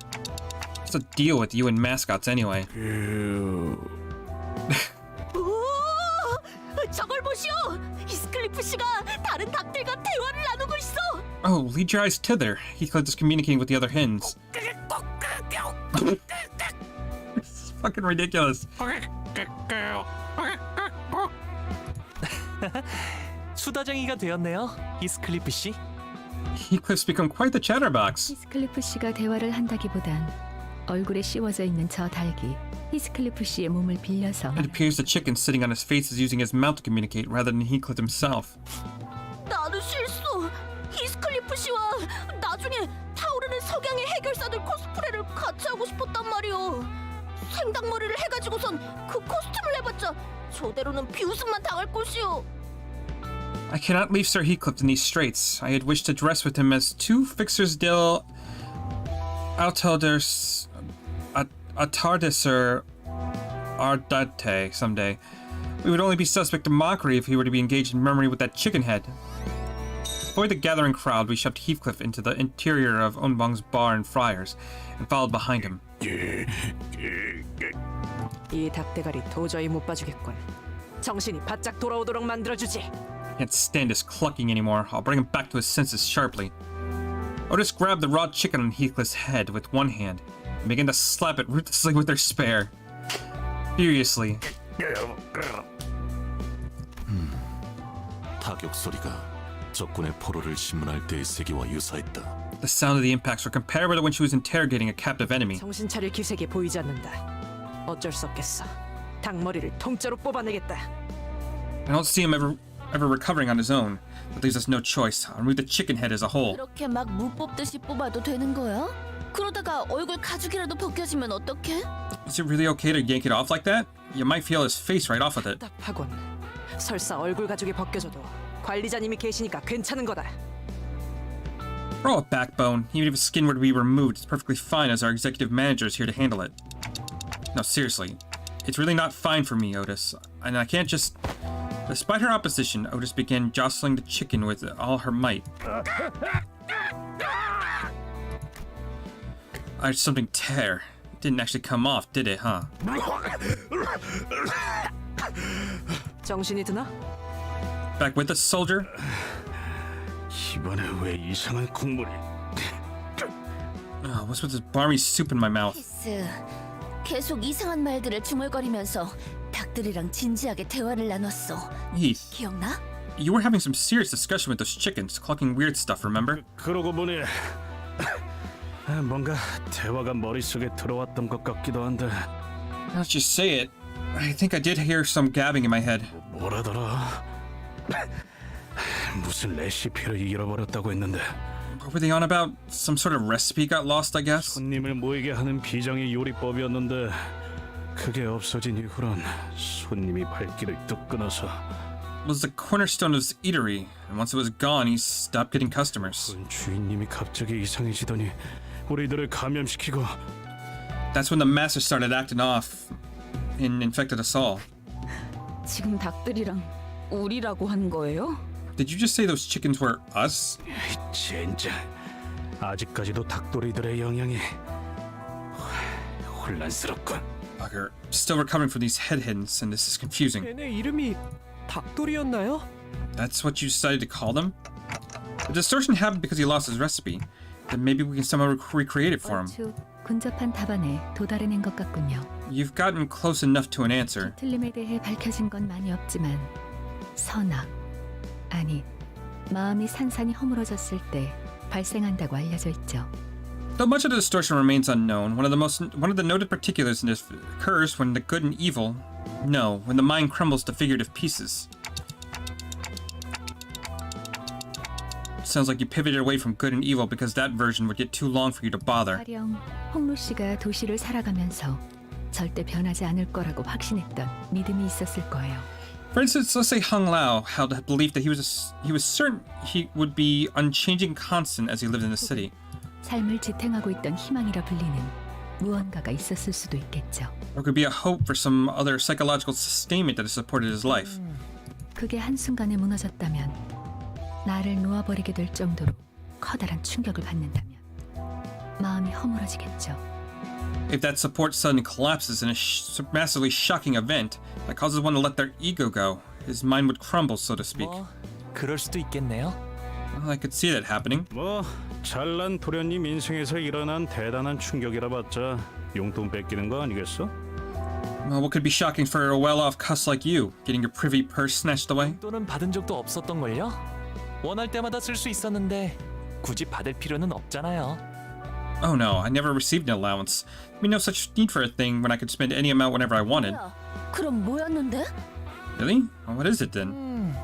What's the deal with you and mascots anyway? 저걸 보시오! 히스클리프 씨가 다른 닭들과 대화를 나누고 있어! Oh, lead your eyes thither. Heathcliff is communicating with the other hens. fucking ridiculous. 수다쟁이가 되었네요, 히스클리프 씨. Heathcliff's become quite the chatterbox. 히스클리프 씨가 대화를 한다기보단 얼굴에 씌워져 있는 저 닭이 히스클리프 씨의 몸을 빌려서 It appears the chicken sitting on his face is using his mouth to communicate rather than Heathcliff himself. 나도 실수. 히스클리프 씨와 나중에 타오르는 석양의 해결사들 코스프레를 같이 하고 싶었단 말이오. 생닭머리를 해가지고선 그 코스튬을 해봤자 저대로는 비웃음만 당할 것이오. I cannot leave Sir Heathcliff in these straits. I had wished to dress with him as two fixers del Altalders Atardisser Ardate someday. We would only be suspect of mockery if he were to be engaged in murmuring with that chicken head. Avoid the gathering crowd, we shoved Heathcliff into the interior of Onbong's bar and friars, and followed behind him. 이 닭대가리 도저히 못 봐주겠군. 정신이 바짝 돌아오도록 만들어주지. Can't stand his clucking anymore. I'll bring him back to his senses sharply. Otis grabbed the raw chicken on Heathcliff's head with one hand and began to slap it ruthlessly with their spare. Furiously. 타격 소리가 적군의 포로를 신문할 때의 세기와 유사했다. The sound of the impacts were comparable to when she was interrogating a captive enemy. 정신 차릴 기색이 보이지 않는다. 어쩔 수 없겠어. 닭머리를 통째로 뽑아내겠다. I don't see him ever recovering on his own. That leaves us no choice. I'll remove the chicken head as a whole. 그렇게 막 무 뽑듯이 뽑아도 되는 거야? 그러다가 얼굴 가죽이라도 벗겨지면 어떡해? Is it really okay to yank it off like that? You might feel his face right off with it. 답답하군. 설사 얼굴 가죽이 벗겨져도 관리자님이 계시니까 괜찮은 거다. Grow a backbone. Even if his skin were to be removed, it's perfectly fine as our executive manager is here to handle it. No, seriously. It's really not fine for me, Otis. And I can't just... Despite her opposition, Otis began jostling the chicken with all her might. I heard something tear. It didn't actually come off, did it, huh? 정신이 드나? Back with us, soldier? 이번에 왜 이상한 국물이? Oh, what's with this barmy soup in my mouth? 키스, 계속 이상한 말들을 중얼거리면서 닭들이랑 진지하게 대화를 나눴어. Heath, 기억나? you were having some serious discussion with those chickens, clucking weird stuff, remember? 그러고 보니 뭔가 대화가 머릿속에 들어왔던 것 같기도 한데. Now that you say it, I think I did hear some gabbing in my head. 뭐라더라? 무슨 레시피를 잃어버렸다고 했는데. What were they on about? Some sort of recipe got lost, I guess? 손님을 모이게 하는 비장의 요리법이었는데 그게 없어진 이후론 손님이 발길을 뚝 끊어서. It was the cornerstone of his eatery, and once it was gone, he stopped getting customers. 주인님이 갑자기 이상해지더니 우리들을 감염시키고. That's when the master started acting off and infected us all. 지금 닭들이랑 우리라고 한 거예요? Did you just say those chickens were us? 젠장. 아직까지도 닭도리들의 영향이 혼란스럽군. Bugger. Still recovering from these head hits, and this is confusing. 걔네 이름이 닭돌이었나요? That's what you decided to call them? The distortion happened because he lost his recipe. Then maybe we can somehow recreate it for him. 얼추 근접한 답안에 도달해낸 것 같군요. You've gotten close enough to an answer. 틀림에 대해 밝혀진 건 많이 없지만 선악, 아니 마음이 산산이 허물어졌을 때 발생한다고 알려져 있죠. Though much of the distortion remains unknown, one of the noted particulars in this occurs when the good and evil, no, when the mind crumbles to figurative pieces. Sounds like you pivoted away from good and evil because that version would get too long for you to bother. 가령 홍루 씨가 도시를 살아가면서 절대 변하지 않을 거라고 확신했던 믿음이 있었을 거예요. For instance, let's say Hung Lao held a belief that he was certain he would be unchanging constant as he lived in the city. 삶을 지탱하고 있던 희망이라 불리는 무언가가 있었을 수도 있겠죠. Or could be a hope for some other psychological sustainment that has supported his life. 그게 한순간에 무너졌다면 나를 놓아버리게 될 정도로 커다란 충격을 받는다면 마음이 허물어지겠죠. If that support suddenly collapses in a massively shocking event that causes one to let their ego go, his mind would crumble, so to speak. 그럴 수도 있겠네요. Well, I could see that happening. 뭐 잘난 도련님 인생에서 일어난 대단한 충격이라 봤자 용돈 뺏기는 거 아니겠어? Well, what could be shocking for a well-off cuss like you, getting your privy purse snatched away? 또는 받은 적도 없었던걸요? 원할 때마다 쓸 수 있었는데 굳이 받을 필요는 없잖아요. Oh no, I never received an allowance. I mean, no such need for a thing when I could spend any amount whenever I wanted. 뭐야? 그럼 뭐였는데? Really? Well, what is it then?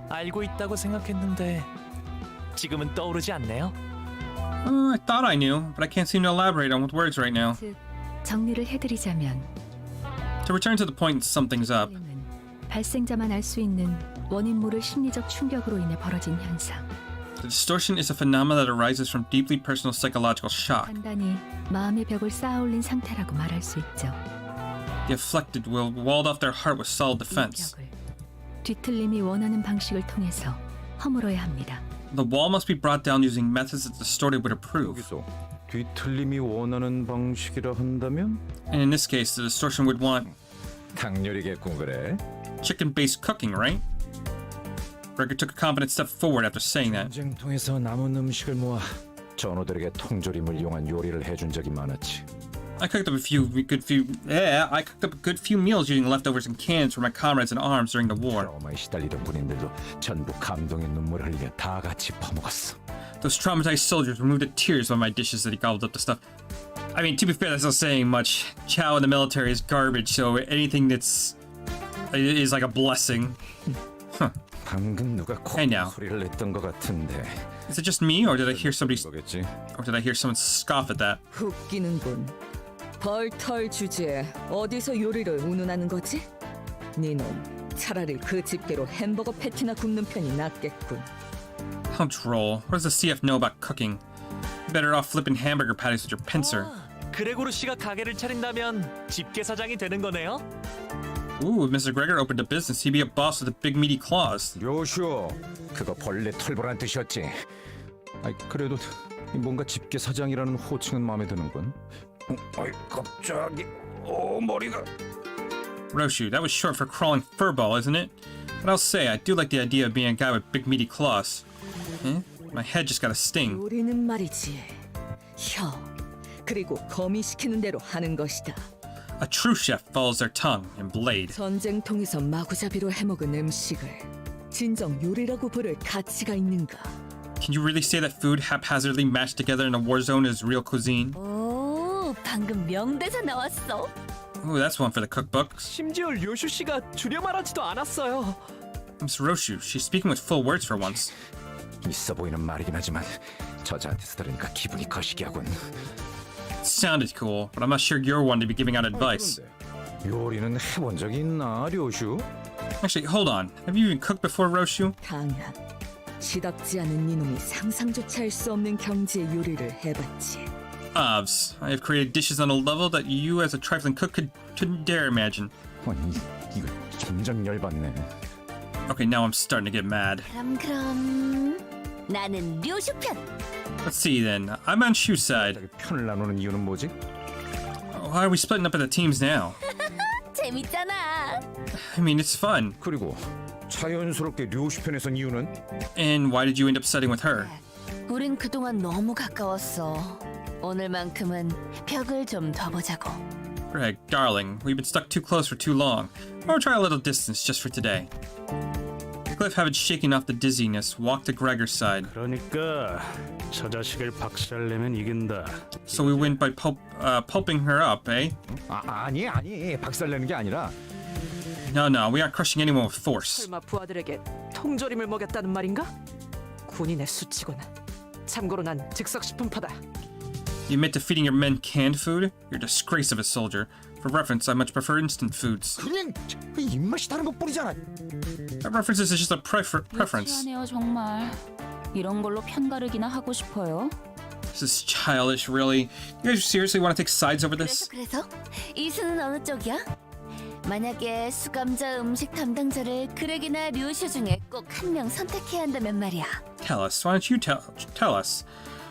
알고 있다고 생각했는데 지금은 떠오르지 않네요. I thought I knew, but I can't seem to elaborate on with words right now. 즉, 정리를 해드리자면 To return to the point, something's up. 은 발생자만 알 수 있는 원인 모를 심리적 충격으로 인해 벌어진 현상. The distortion is a phenomenon that arises from deeply personal psychological shock. 간단히 마음의 벽을 쌓아올린 상태라고 말할 수 있죠. The afflicted will walled off their heart with solid 이 defense. 벽을 뒤틀림이 원하는 방식을 통해서 허물어야 합니다. The wall must be brought down using methods that distorted would approve. 여기서 뒤틀림이 원하는 방식이라 한다면 And in this case, the distortion would want 닭요리겠군 그래. chicken-based cooking, right? Gregor took a confident step forward after saying that. 전쟁통에서 남은 음식을 모아 전우들에게 통조림을 이용한 요리를 해준 적이 많았지. I cooked up a good few meals using leftovers and cans for my comrades in arms during the war. 트라우마에 시달리던 군인들도 전부 감동의 눈물을 흘리며 다 같이 퍼먹었어. Those traumatized soldiers removed the tears from my dishes that he gobbled up the stuff. I mean, to be fair, that's not saying much. Chow in the military is garbage, so anything that's is like a blessing. 방금 누가 Hey, now. 소리를 냈던 것 같은데. Is it just me, or did I hear 거겠지. someone scoff at that? 웃기는군. 벌털 주제에 어디서 요리를 운운하는 거지? 니놈 차라리 그 집게로 햄버거 패티나 굽는 편이 낫겠군. How droll. What does the CF know about cooking? You're better off flipping hamburger patties with your pincer. 그레고르 씨가 가게를 차린다면 집게 사장이 되는 거네요. Ooh, if Mr. Gregor opened a business, he'd be a boss with a big meaty claws. 요슈, 그거 벌레 털보란 뜻이었지. 아이 그래도 뭔가 집게 사장이라는 호칭은 마음에 드는군. 아이 갑자기 머리가. Roshu, that was short for crawling furball, isn't it? But I'll say, I do like the idea of being a guy with big meaty claws. Eh? My head just got a sting. 요리는 말이지. 혀. 그리고 거미시키는 대로 하는 것이다. A true chef follows their tongue and blade. 전쟁통에서 마구잡이로 해먹은 음식을 진정 요리라고 부를 가치가 있는가? Can you really say that food haphazardly mashed together in a war zone is real cuisine? 오, 방금 명대사 나왔어. Ooh, that's one for the cookbooks. 심지어 료슈 씨가 줄여 말하지도 않았어요. Miss Roshu, she's speaking with full words for once. 있어 보이는 말이긴 하지만 저자한테서 들으니까 기분이 거시기하군. It sounded cool, but I'm not sure you're one to be giving out advice. 요리는 해본 적이 있나, 료슈? Actually, hold on. Have you even cooked before, Roshu? 당연. 시답지 않은 니놈이 상상조차 할 수 없는 경지의 요리를 해봤지. Obs, I have created dishes on a level that you as a trifling cook couldn't dare imagine. 아니, 이거 점점 열받네. Okay, now I'm starting to get mad. 그럼 나는 료슈 편. Let's see then. I'm on Shu's side. 편을 나누는 이유는 뭐지? Why are we splitting up into teams now? 재밌잖아. I mean, it's fun. 그리고 자연스럽게 료슈 편에 선 이유는? And why did you end up siding with her? 우린 그동안 너무 가까웠어. 오늘만큼은 벽을 좀 더 보자고. Greg, darling, we've been stuck too close for too long. I'll try a little distance just for today. Cliff, having shaken off the dizziness, walked to Gregor's side. 그러니까 저 자식을 박살내면 이긴다. So we win by pulping her up, eh? 아니, 박살내는 게 아니라 No, we aren't crushing anyone with force. 설마 부하들에게 통조림을 먹였다는 말인가? 군인의 수치군. 참고로 난 즉석식품파다. You admit to feeding your men canned food? You're a disgrace of a soldier. For reference, I much prefer instant foods. 그냥 입맛이 다른 것 뿐이잖아. References is just a preference. 미안해요 정말. 이런 걸로 편가르기나 하고 싶어요. This is childish, really. You guys seriously want to take sides over this? 그래서 이수는 어느 쪽이야? 만약에 수감자 음식 담당자를 그렉이나 류슈 중에 꼭 한 명 선택해야 한다면 말이야. Tell us. Why don't you tell us?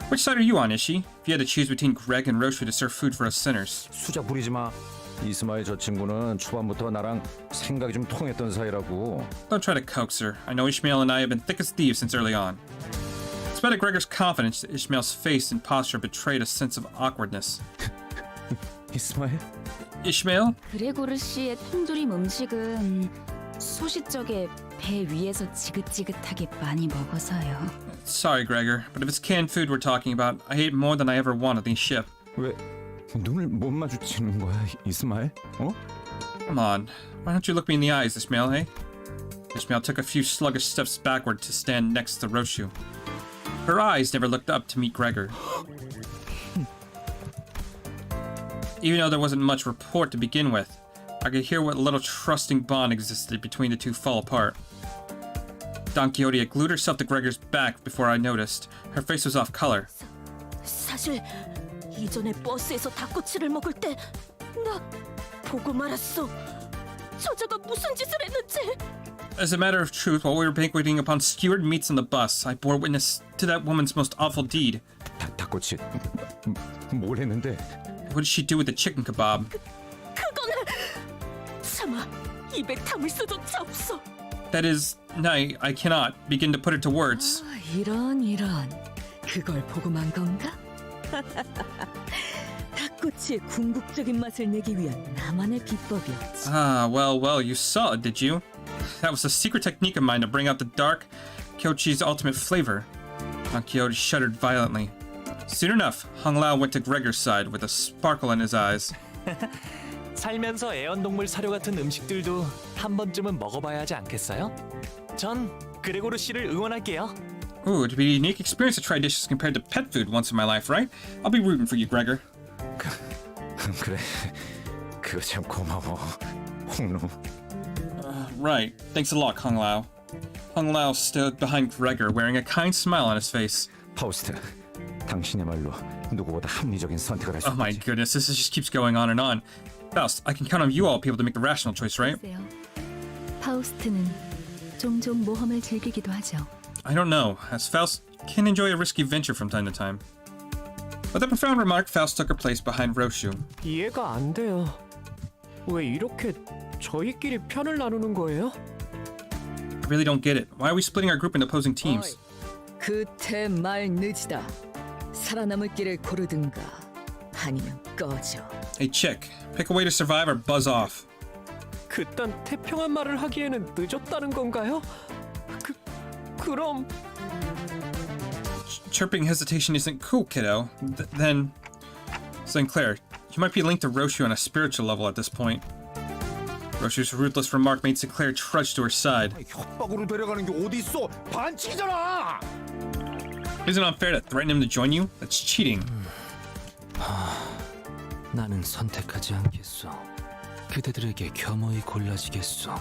Which side are you on, Ishi? If you had to choose between Greg and Roshu to serve food for us sinners. 수작 부리지 마. 이스마의 저 친구는 초반부터 나랑 생각이 좀 통했던 사이라고. Don't try to coax her. I know Ishmael and I have been thick as thieves since early on. Despite Gregor's confidence, Ishmael's face and posture betrayed a sense of awkwardness. 이스마엘? Ishmael? 그레고르 씨의 통조림 음식은 소시적에 배 위에서 지긋지긋하게 많이 먹어서요. Sorry, Gregor, but if it's canned food we're talking about, I ate more than I ever wanted on the ship. 왜 눈을 못 마주치는 거야, 이스마엘? 어? Come on, why don't you look me in the eyes, Ishmael, hey? Ishmael took a few sluggish steps backward to stand next to Roshu. Her eyes never looked up to meet Gregor. Even though there wasn't much rapport to begin with, I could hear what little trusting bond existed between the two fall apart. Don Quixote had glued herself to Gregor's back before I noticed. Her face was off color. 사실 이전에 버스에서 닭꼬치를 먹을 때 나 보고 말았어. 저자가 무슨 짓을 했는지. As a matter of truth, while we were banqueting upon skewered meats on the bus, I bore witness to that woman's most awful deed. 닭꼬치 뭘 했는데? What did she do with the chicken kebab? 그거는 참아 입에 담을 수조차 없어. That is, I cannot begin to put it to words. 이런 그걸 보고 만 건가? 닭꼬치의 궁극적인 맛을 내기 위한 나만의 비법이었지. Ah, well, you saw it, did you? That was a secret technique of mine to bring out the dark Kyochi's ultimate flavor. Don Quixote shuddered violently. Soon enough, Hung Lao went to Gregor's side with a sparkle in his eyes. 살면서 애완동물 사료 같은 음식들도 한 번쯤은 먹어봐야 하지 않겠어요? 전 그레고르 씨를 응원할게요. Ooh, it'd be a unique experience to try dishes compared to pet food once in my life, right? I'll be rooting for you, Gregor. 그래, 그거 참 고마워, 홍루. Right. Thanks a lot, Hung Lao. Hung Lao stood behind Gregor, wearing a kind smile on his face. 파우스트, 당신의 말로 누구보다 합리적인 선택을 할 수 Oh my 있지. goodness, this just keeps going on and on. Faust, I can count on you all people to make the rational choice, right? 글쎄요. 파우스트는 종종 모험을 즐기기도 하죠. I don't know, as Faust can enjoy a risky venture from time to time. With a profound remark, Faust took her place behind Roshu. 이해가 안 돼요. 왜 이렇게 저희끼리 편을 나누는 거예요? I really don't get it. Why are we splitting our group into opposing teams? 그때 말 늦이다. 살아남을 길을 고르든가 아니면 꺼져. Hey chick, pick a way to survive or buzz off. 그딴 태평한 말을 하기에는 늦었다는 건가요? 그럼 Chirping hesitation isn't cool, kiddo. Then, Sinclair, you might be linked to Roshu on a spiritual level at this point. Roshu's ruthless remark made Sinclair trudge to her side. 협박으로 데려가는 게 어디 있어? 반칙이잖아. Isn't it unfair to threaten him to join you? That's cheating. 나는 선택하지 않겠어. 그대들에게 겸허히 골라지겠어.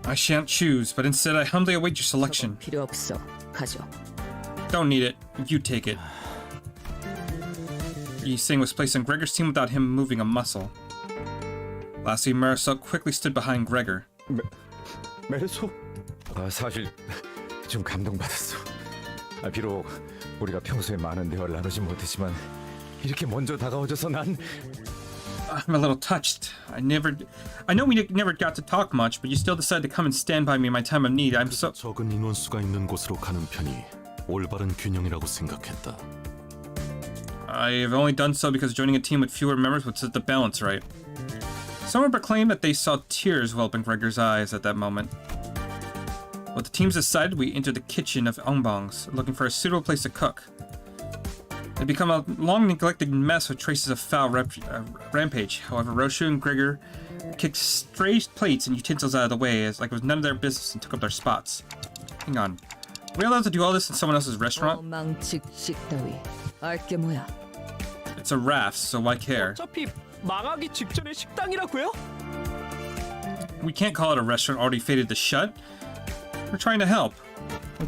I shan't choose, but instead I humbly await your selection. 필요 없어. 가져. Don't need it. You take it. Yi Sing was placed on Gregor's team without him moving a muscle. Lastly, Marisol quickly stood behind Gregor. 메르소? 사실 좀 감동받았어. 비록 우리가 평소에 많은 대화를 나누지 못했지만 이렇게 먼저 다가와줘서 난 I'm a little touched. I know we never got to talk much, but you still decided to come and stand by me in my time of need. I'm so... 적은 인원수가 있는 곳으로 가는 편이 올바른 균형이라고 생각했다. I've only done so because joining a team with fewer members would set the balance right. Someone proclaimed that they saw tears well up in Gregor's eyes at that moment. With the teams decided, we entered the kitchen of Ongbong's, looking for a suitable place to cook. It had become a long-neglected mess with traces of foul rampage. However, Roshu and Gregor kicked stray plates and utensils out of the way as like it was none of their business and took up their spots. Hang on. Are we allowed to do all this in someone else's restaurant? 망측식 따위. 알게 뭐야? It's a raft, so why care? 어차피 망하기 직전의 식당이라고요? We can't call it a restaurant already fated to shut. We're trying to help.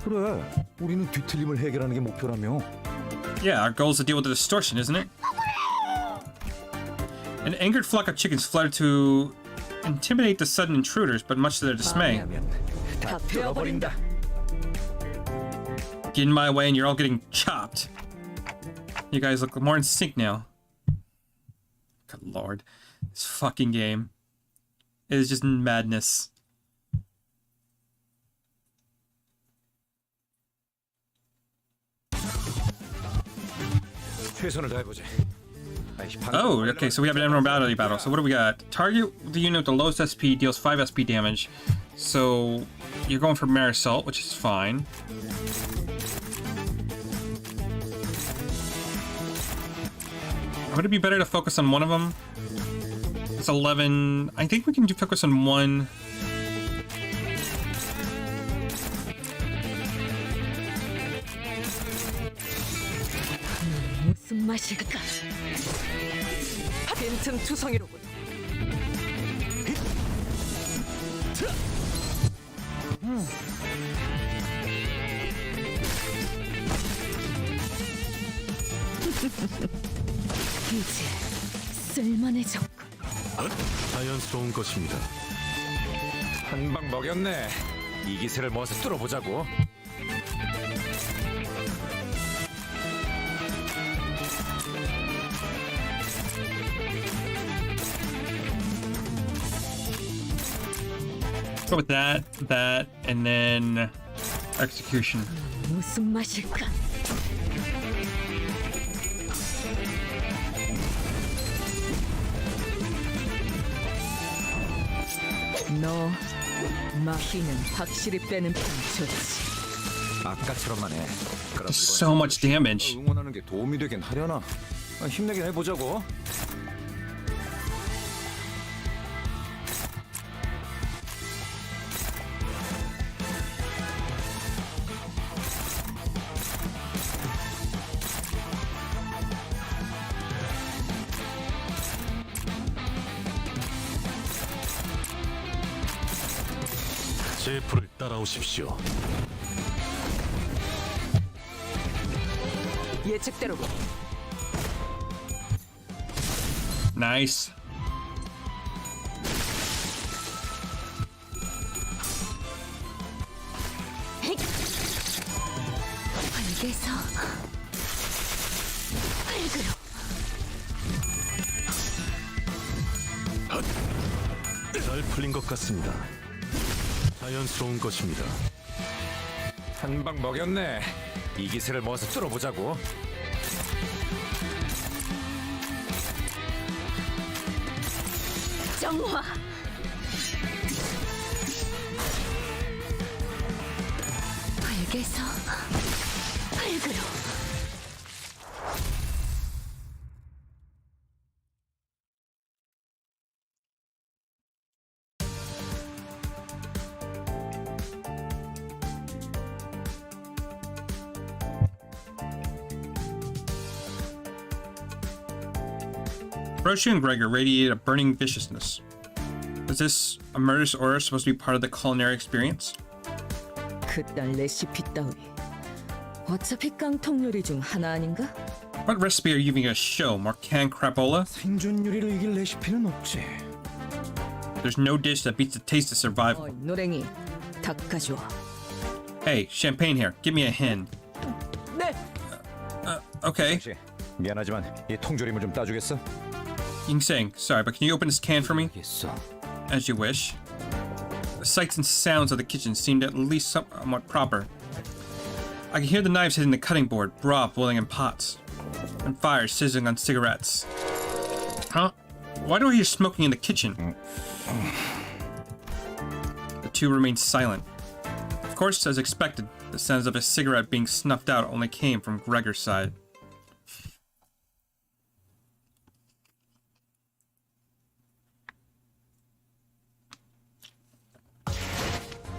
그래. 우리는 뒤틀림을 해결하는 게 목표라며. Yeah, our goal is to deal with the distortion, isn't it? An angered flock of chickens fluttered to intimidate the sudden intruders, but much to their dismay. 다 베어버린다. Get in my way and you're all getting chopped. You guys look more in sync now. Good lord. This fucking game. It is just madness. 최선을 다해보지. Oh, okay, so we have an immortality battle. So what do we got? Target the unit with the lowest SP deals 5 SP damage. So you're going for Mare Assault, which is fine. Would it be better to focus on one of them? It's 11. I think we can focus on one. 무슨 맛일까? 빈틈 투성이로군. 이제 쓸만해졌군. 자연스러운 것입니다. 한 방 먹였네. 이 기세를 모아서 뚫어보자고. Go with that, and then execution. 무슨 맛일까? 너 마히는 확실히 빼는 편 좋지. 아까처럼만 해. 그럼 So much damage. 응원하는 게 도움이 되긴 하려나? 힘내긴 해보자고. 제 풀을 따라오십시오. 예측대로. Nice. 벌게서 흙으로. 잘 풀린 것 같습니다. 자연스러운 것입니다. 한 방 먹였네. 이 기세를 모아서 뚫어보자고. 정화. 벌게서 흙으로. Roshi and Gregor radiate a burning viciousness. Is this a murderous aura supposed to be part of the culinary experience? 그딴 레시피 따위. 어차피 깡통 요리 중 하나 아닌가? What recipe are you giving us a show? More canned crapola? 생존 요리를 이길 레시피는 없지. There's no dish that beats the taste of survival. 노랭이, 닭 가져와. Hey, champagne here. Give me a hand. 네. Okay. 혹시 미안하지만 이 통조림을 좀 따주겠어? Yingseng, sorry, but can you open this can for me? 알겠어. As you wish. The sights and sounds of the kitchen seemed at least somewhat proper. I can hear the knives hitting the cutting board, broth boiling in pots, and fire sizzling on cigarettes. Huh? Why do I hear smoking in the kitchen? The two remained silent. Of course, as expected, the sounds of a cigarette being snuffed out only came from Gregor's side.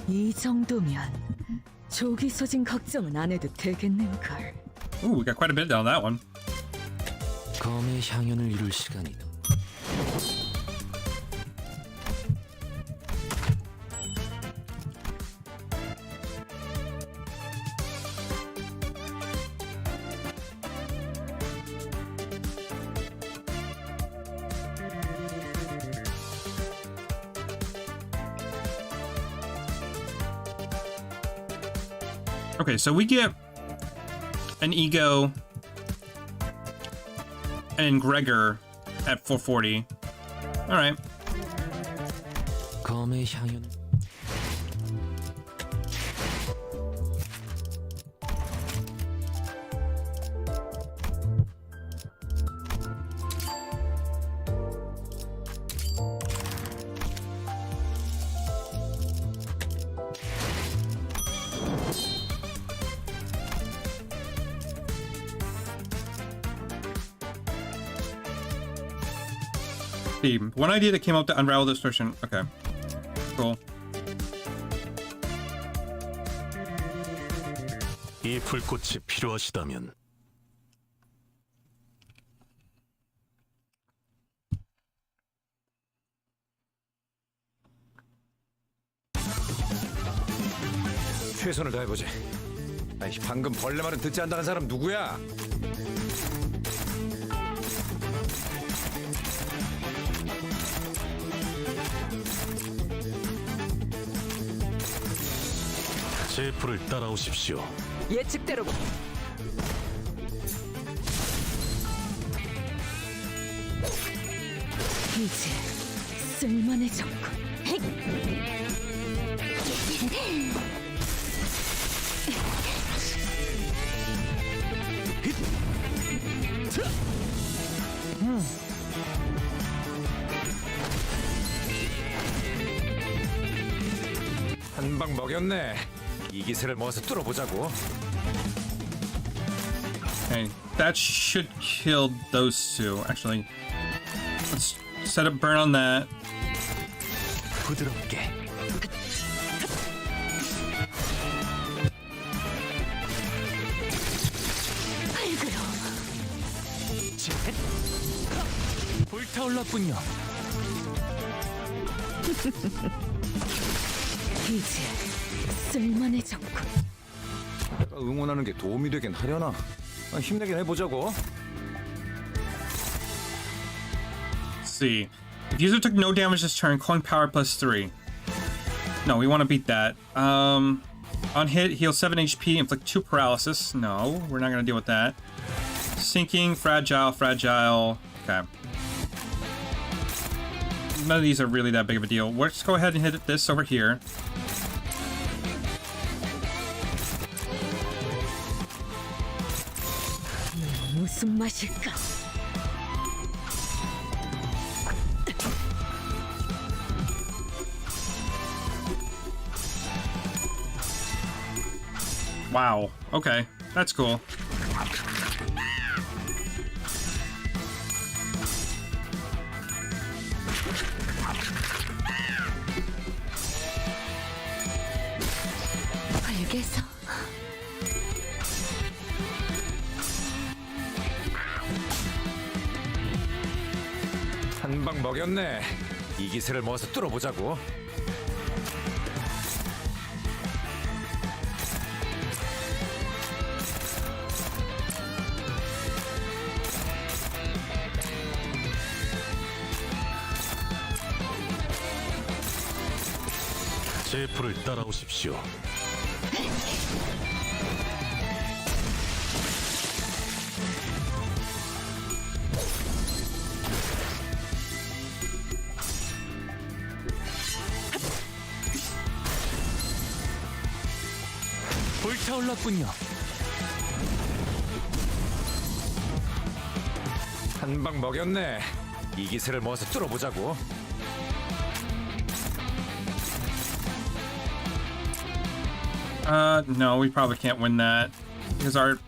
이 정도면 조기 소진 걱정은 안 해도 되겠는걸. Ooh, we got quite a bit on that one. 검의 향연을 이룰 시간이다. Okay, so we get an ego and Gregor at 440. All right. 검의 향연. theme. One idea that came up to unravel the distortion. Okay. Cool. 이 불꽃이 필요하시다면 최선을 다해보지. 아이, 방금 벌레 말은 듣지 않는다는 사람 누구야? 제 불을 따라오십시오. 예측대로 이제 쓸만해졌군. 한 방 먹였네. 이 기세를 모아서 뚫어보자고. Okay, that should kill those two. Actually, let's set a burn on that. 부드럽게. 불타올랐군요. 이제 쓸만해졌군. 내가 응원하는 게 도움이 되긴 하려나? 힘내긴 해보자고. Let's see. If user took no damage this turn, calling power +3. No, we want to beat that. On hit, heal 7 HP, inflict 2 paralysis. No, we're not going to deal with that. Sinking, fragile, fragile. Okay. None of these are really that big of a deal. Let's go ahead and hit this over here. 무슨 맛일까? Wow. Okay. That's cool. 알겠어. 한 방 먹였네. 이 기세를 모아서 뚫어보자고. 제 불을 따라오십시오. 불타올랐군요. 한 방 먹였네. 이 기세를 모아서 뚫어보자고. No, we probably can't win that because our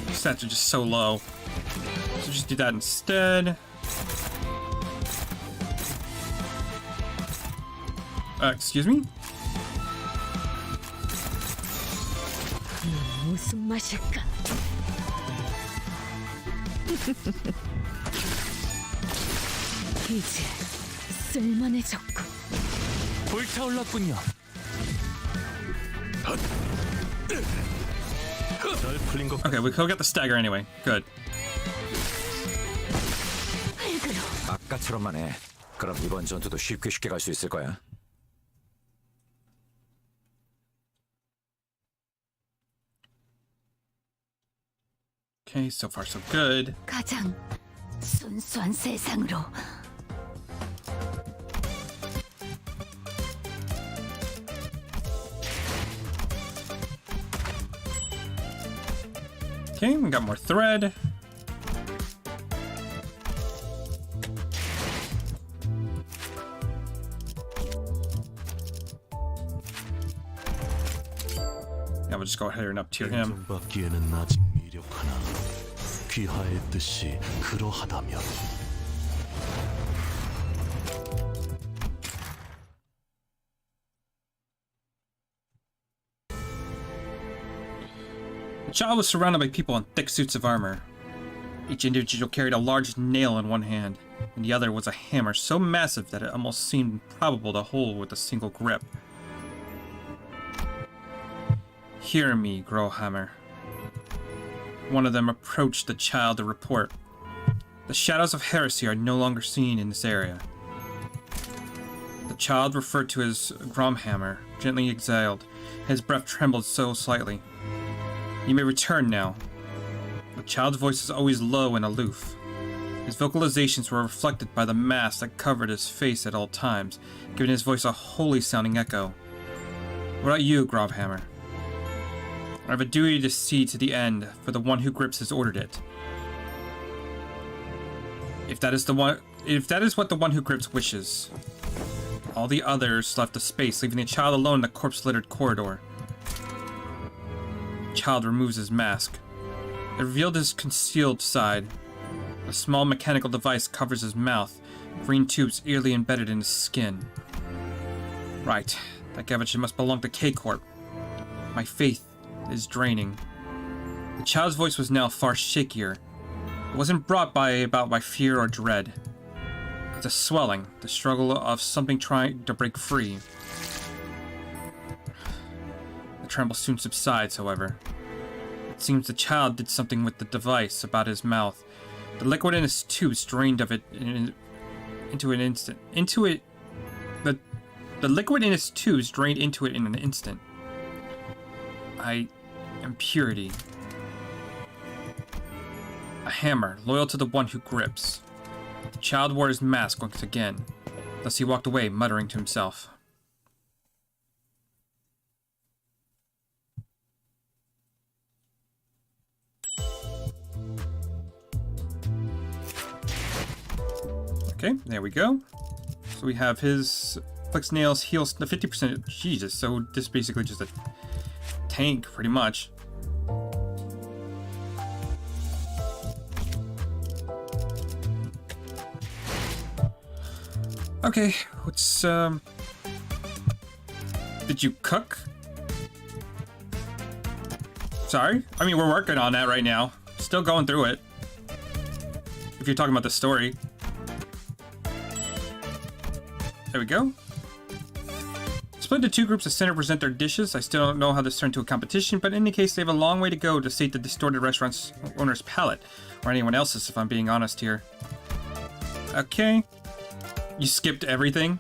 stats are just so low. So just do that instead. Excuse me? 무슨 맛일까? 이제 쓸만해졌군. 불타올랐군요. 잘 풀린 것 Okay, we could get the stagger anyway. Good. 아까처럼만 해. 그럼 이번 전투도 쉽게 갈 수 있을 거야. Okay, so far so good. 가장 순수한 세상으로. Okay, we got more thread. Yeah, we'll just go ahead and up tier him. 받기에는 아직 미력하나 귀하의 뜻이 그러하다면 The child was surrounded by people in thick suits of armor. Each individual carried a large nail in one hand, and the other was a hammer so massive that it almost seemed improbable to hold with a single grip. Hear me, Growhammer. One of them approached the child to report. The shadows of heresy are no longer seen in this area. The child, referred to as Gromhammer, gently exhaled. His breath trembled so slightly. You may return now. The child's voice is always low and aloof. His vocalizations were reflected by the mask that covered his face at all times, giving his voice a holy-sounding echo. What about you, Gromhammer? I have a duty to see to the end, for the one who grips has ordered it. If that is what the one who grips wishes. All the others left the space, leaving the child alone in the corpse-littered corridor. The child removes his mask. It revealed his concealed side. A small mechanical device covers his mouth, green tubes eerily embedded in his skin. Right, that Gavage must belong to K-Corp. My faith is draining. The child's voice was now far shakier. It wasn't brought about by fear or dread. It's a swelling, the struggle of something trying to break free. The tremble soon subsides, however. It seems the child did something with the device about his mouth. The liquid in his tubes drained of it into an instant. The liquid in his tubes drained into it in an instant. I am purity. A hammer, loyal to the one who grips. The child wore his mask once again. Thus he walked away, muttering to himself. Okay, there we go. So we have his flex nails, heals the 50%. Jesus, so this is basically just a tank, pretty much. Okay, what's did you cook? Sorry? I mean, we're working on that right now. Still going through it. If you're talking about the story. There we go. Split into two groups of center present their dishes. I still don't know how this turned to a competition, but in any case, they have a long way to go to sate the distorted restaurant's owner's palate. Or anyone else's, if I'm being honest here. Okay. You skipped everything?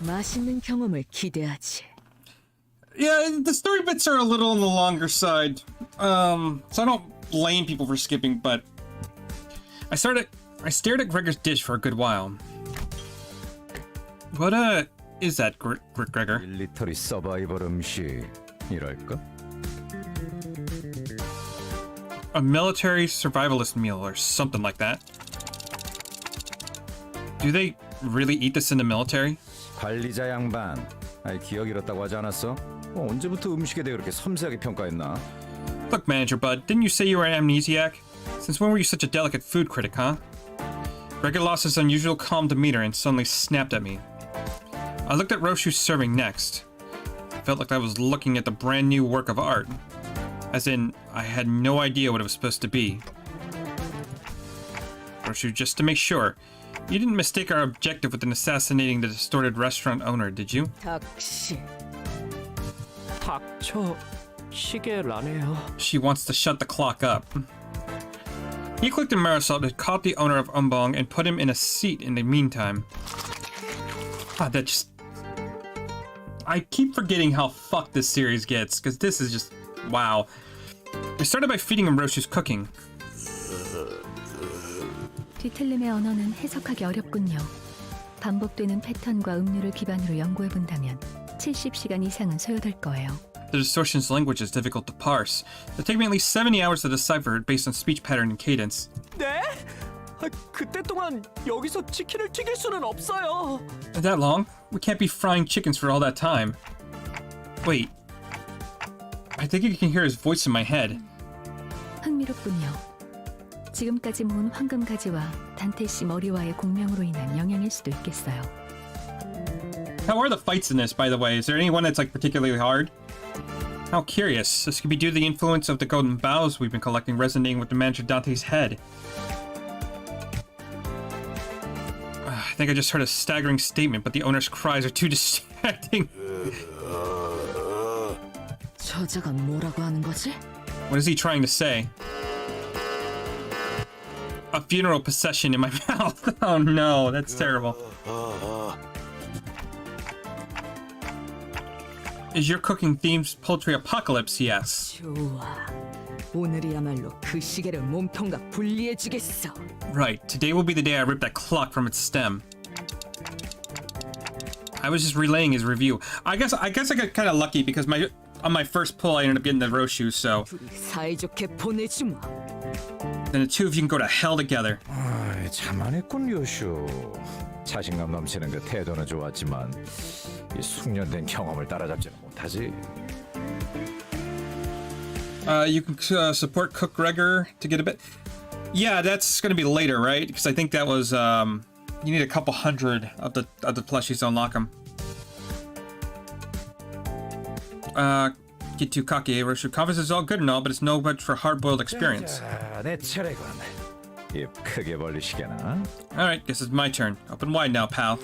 맛있는 경험을 기대하지. Yeah, the story bits are a little on the longer side. So I don't blame people for skipping, but I stared at Gregor's dish for a good while. What is that, Gregor? 밀리터리 서바이벌 음식이랄까? A military survivalist meal or something like that. Do they really eat this in the military? 관리자 양반. 아이 기억 잃었다고 하지 않았어? 언제부터 음식에 대해 그렇게 섬세하게 평가했나? Look, Manager Bud, didn't you say you were an amnesiac? Since when were you such a delicate food critic, huh? Gregor lost his unusual calm demeanor and suddenly snapped at me. I looked at Roshu's serving next. I felt like I was looking at the brand new work of art. As in, I had no idea what it was supposed to be. Roshu, just to make sure, you didn't mistake our objective with assassinating the distorted restaurant owner, did you? 닥치. 닥쳐. 시계라네요. She wants to shut the clock up. He clicked in Marisol to caught the owner of Umbong and put him in a seat in the meantime. God, that just... I keep forgetting how fucked this series gets, because this is just... wow. We started by feeding him Roshu's cooking. 뒤틀림의 언어는 해석하기 어렵군요. 반복되는 패턴과 음료를 기반으로 연구해본다면 70시간 이상은 소요될 거예요. The distortion's language is difficult to parse. It'll take me at least 70 hours to decipher it based on speech pattern and cadence. 네? 그때 동안 여기서 치킨을 튀길 수는 없어요. That long? We can't be frying chickens for all that time. Wait. I think you can hear his voice in my head. 흥미롭군요. 지금까지 모은 황금가지와 단테 씨 머리와의 공명으로 인한 영향일 수도 있겠어요. How are the fights in this, by the way? Is there anyone that's like particularly hard? How curious. This could be due to the influence of the golden boughs we've been collecting resonating with the manager Dante's head. I think I just heard a staggering statement, but the owner's cries are too distracting. 저자가 뭐라고 하는 거지? What is he trying to say? A funeral procession in my mouth. Oh no, that's terrible. Is your cooking themed poultry apocalypse? Yes. 좋아. 오늘이야말로 그 시계를 몸통과 분리해주겠어. Right. Today will be the day I rip that clock from its stem. I was just relaying his review. I guess I got kind of lucky because on my first pull I ended up getting the Roshu, so 둘이 사이좋게 보내주마. then the two of you can go to hell together. 자만했군 요슈. 자신감 넘치는 그 태도는 좋았지만 이 숙련된 경험을 따라잡지는 못하지. You can support Cook Gregor to get a bit. Yeah, that's gonna be later, right? Because I think that was you need a couple hundred of the plushies to unlock them. Get to Kake Roshu. Confidence is all good and all, but it's no good for hard-boiled experience. 자, 내 차례군. 입 크게 벌리시게나. All right, guess it's my turn. Open wide now, pal.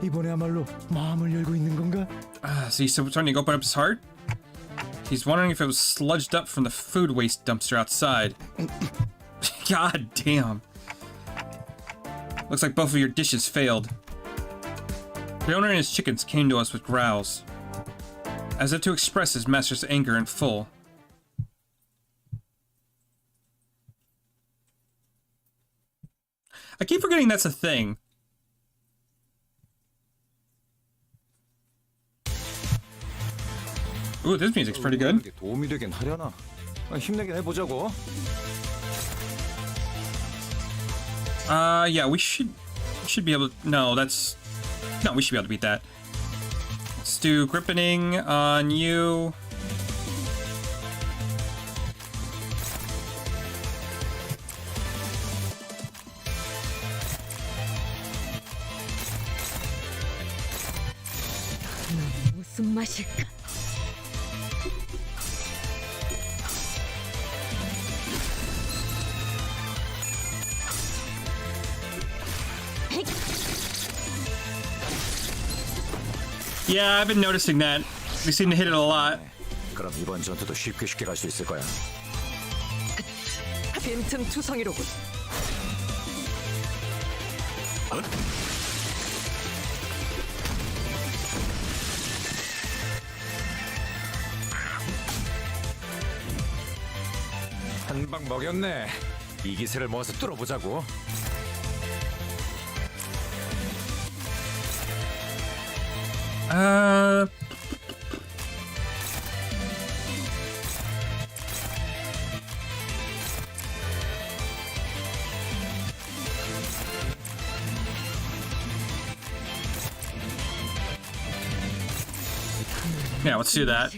이번에야말로 마음을 열고 있는 건가? So he's starting to open up his heart? He's wondering if it was sludged up from the food waste dumpster outside. God damn. Looks like both of your dishes failed. The owner and his chickens came to us with growls, as if to express his master's anger in full. I keep forgetting that's a thing. Ooh, this music's pretty good. 도움이 되긴 하려나? 힘내긴 해보자고. Yeah, we should be able to, no, we should be able to beat that. Let's do grippening on you. 무슨 맛일까? Yeah, I've been noticing that. We seem to hit it a lot. 그럼 이번 전투도 쉽게 갈 수 있을 거야. 빈틈 투성이로군. 한 방 먹였네. 이 기세를 모아서 뚫어보자고. Yeah, let's do that.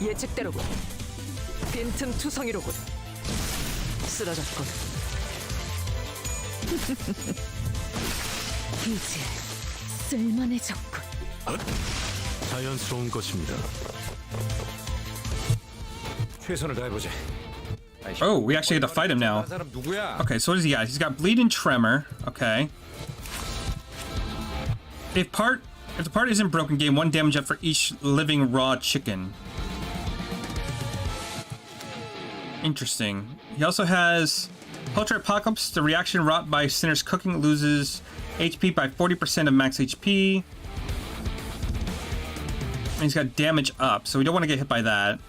예측대로군. 빈틈 투성이로군. 쓰러졌군. 이제 쓸만해졌군. 자연스러운 것입니다. 최선을 다해보자. Oh, we actually get to fight him now. 사람 누구야? Okay, so what does he got? He's got bleed and tremor. Okay. If the part isn't broken, gain 1 damage up for each living raw chicken. Interesting. He also has Poultry Apocalypse. The reaction wrought by Sinner's cooking loses HP by 40% of max HP. And he's got damage up, so we don't want to get hit by that.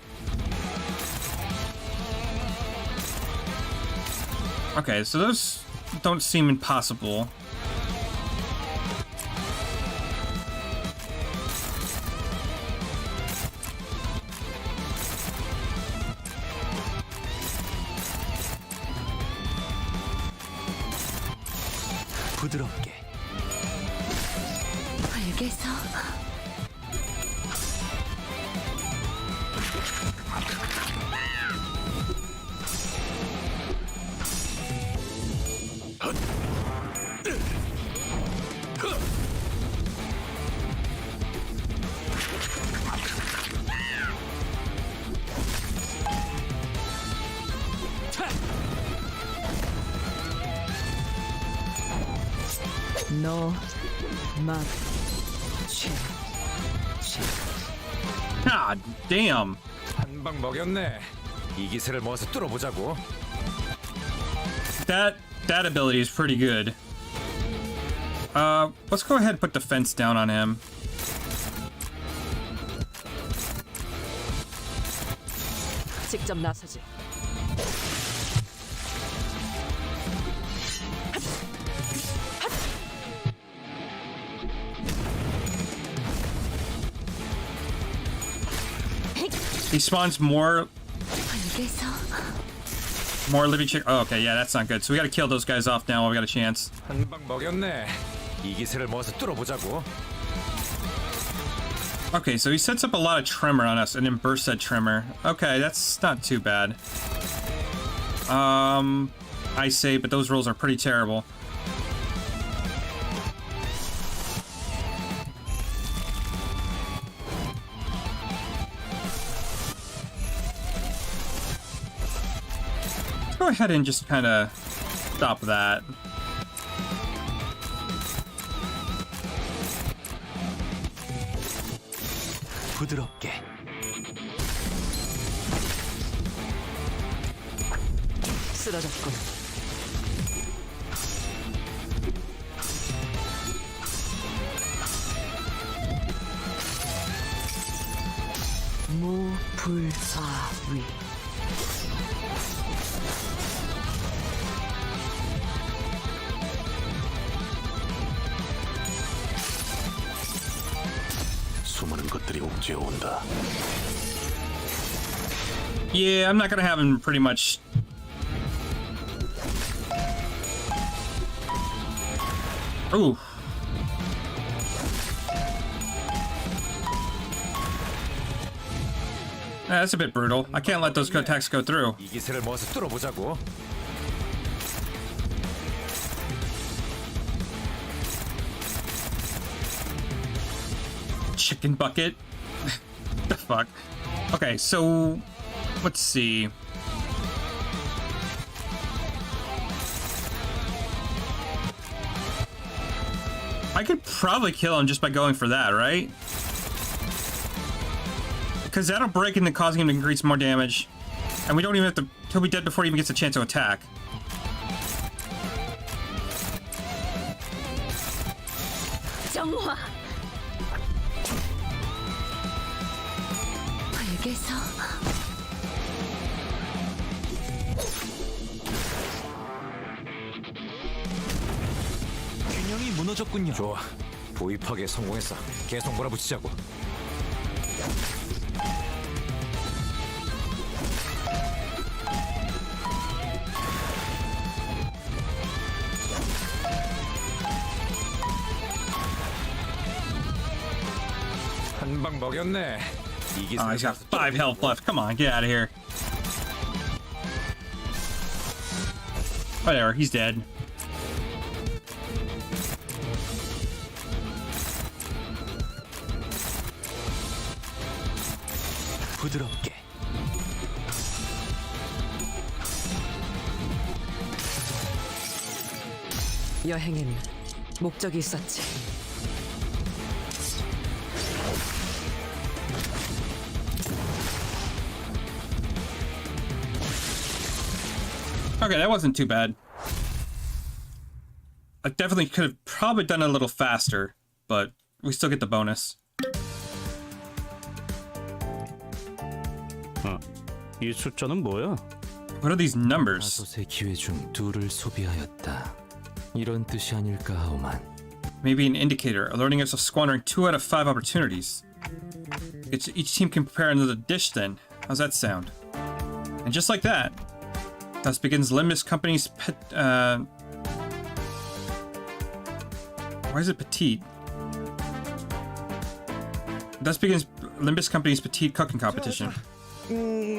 Okay, so those don't seem impossible. 부드럽게. 알겠어. 너, 맛, God damn. 한 방 먹였네. 이 기세를 모아서 뚫어보자고. That ability is pretty good. Let's go ahead and put the fence down on him. 직접 나서지. He spawns more living chick. Oh, okay, yeah, that's not good. So we gotta kill those guys off now while we got a chance. 한 방 먹였네. 이 기세를 모아서 뚫어보자고. Okay, so he sets up a lot of tremor on us and then bursts that tremor. Okay, that's not too bad. I say, but those rolls are pretty terrible. Go ahead and just kind of stop that. 부드럽게. 쓰러졌군. 무불사위. 수많은 것들이 옥죄어 온다. Yeah, I'm not gonna have him pretty much. Ooh. That's a bit brutal. I can't let those attacks go through. 이 기세를 모아서 뚫어보자고. Chicken bucket. The fuck. Okay, so let's see. I could probably kill him just by going for that, right? Because that'll break into causing him to increase more damage. And we don't even have to... He'll be dead before he even gets a chance to attack. 정화. 불게서 균형이 무너졌군요. 좋아. 보입하게 성공했어. 계속 몰아붙이자고. 한 방 먹였네. 이 Oh, he's got 기세를 5 health left. Come on, get out of here. Whatever, he's dead. 부드럽게. 여행엔 목적이 있었지. Okay, that wasn't too bad. I definitely could have probably done it a little faster, but we still get the bonus. 이 숫자는 뭐야? What are these numbers? 다섯의 기회 중 둘을 소비하였다. 이런 뜻이 아닐까 하오만. Maybe an indicator, alerting us of squandering 2 out of 5 opportunities. Each team can prepare another dish then. How's that sound? And just like that, thus begins Limbus Company's why is it petite? Thus begins Limbus Company's petite cooking competition.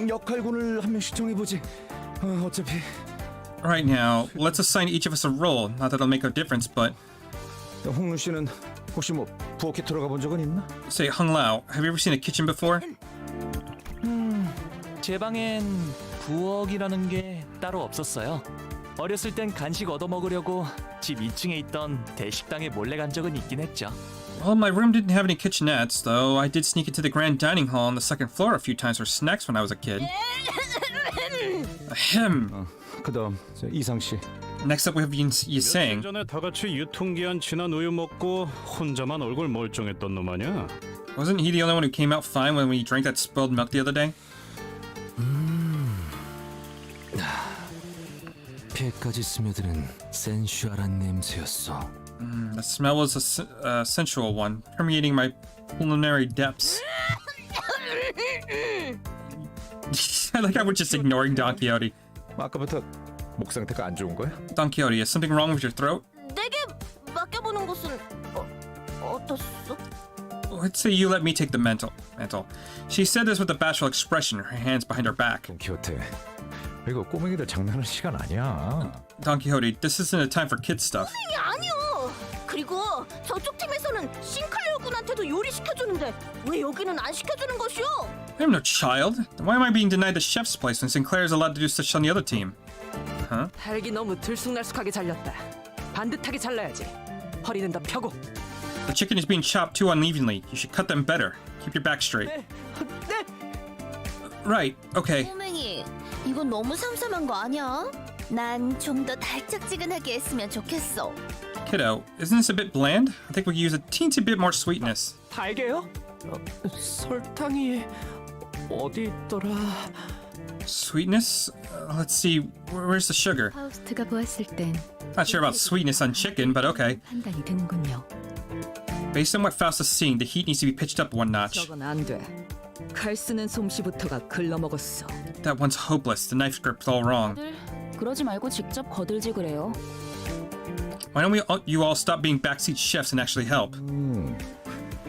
역할군을 한 명씩 정해보지. 어차피 Right now, let's assign each of us a role. Not that it'll make a difference, but 홍루 씨는 혹시 뭐 부엌에 들어가 본 적은 있나? say, Hung Lao, have you ever seen a kitchen before? 제 방엔 부엌이라는 게 따로 없었어요. 어렸을 땐 간식 얻어 먹으려고 집 2층에 있던 대식당에 몰래 간 적은 있긴 했죠. Well, my room didn't have any kitchenettes, though I did sneak into the grand dining hall on the second floor a few times for snacks when I was a kid. Ahem. 그다음 이상 씨. Next up we have Yi 며칠 Sang. 전에 다 같이 유통기한 지난 우유 먹고 혼자만 얼굴 멀쩡했던 놈 아니야? Wasn't he the only one who came out fine when we drank that spilled milk the other day? 배까지 스며드는 센슈얼한 냄새였어. The smell was a sensual one, permeating my pulmonary depths. I like how we're just ignoring Don Quixote. 아까부터 목 상태가 안 좋은 거야? Don Quixote, is something wrong with your throat? 내게 맡겨보는 것은 어떻소? Let's say you let me take the mantle. She said this with a bashful expression, her hands behind her back. 돈키호테. 이거 꼬맹이들 장난할 시간 아니야. Don Quixote, this isn't a time for kid stuff. 아니요. 그리고 저쪽 팀에서는 싱클리어 군한테도 요리 시켜주는데 왜 여기는 안 시켜주는 것이오? I'm no child. Why am I being denied the chef's place when Sinclair is allowed to do such on the other team? Huh? 닭이 너무 들쑥날쑥하게 잘렸다. 반듯하게 잘라야지. 허리는 더 펴고. The chicken is being chopped too unevenly. You should cut them better. Keep your back straight. 네. Right, okay. 꼬맹이, 이건 너무 삼삼한 거 아니야? 난 좀 더 달짝지근하게 했으면 좋겠어. Kiddo, isn't this a bit bland? I think we could use a teensy bit more sweetness. 달게요? 설탕이 어디 있더라? Sweetness? Let's see, where's the sugar? 파우스트가 보았을 땐 Not sure about sweetness on chicken, but okay. 판단이 드는군요. Based on what Faust is seeing, the heat needs to be pitched up one notch. 저건 안 돼. 칼 쓰는 솜씨부터가 글러먹었어. That one's hopeless. The knife grip's all wrong. 그러지 말고 직접 거들지 그래요. Why don't you all stop being backseat chefs and actually help?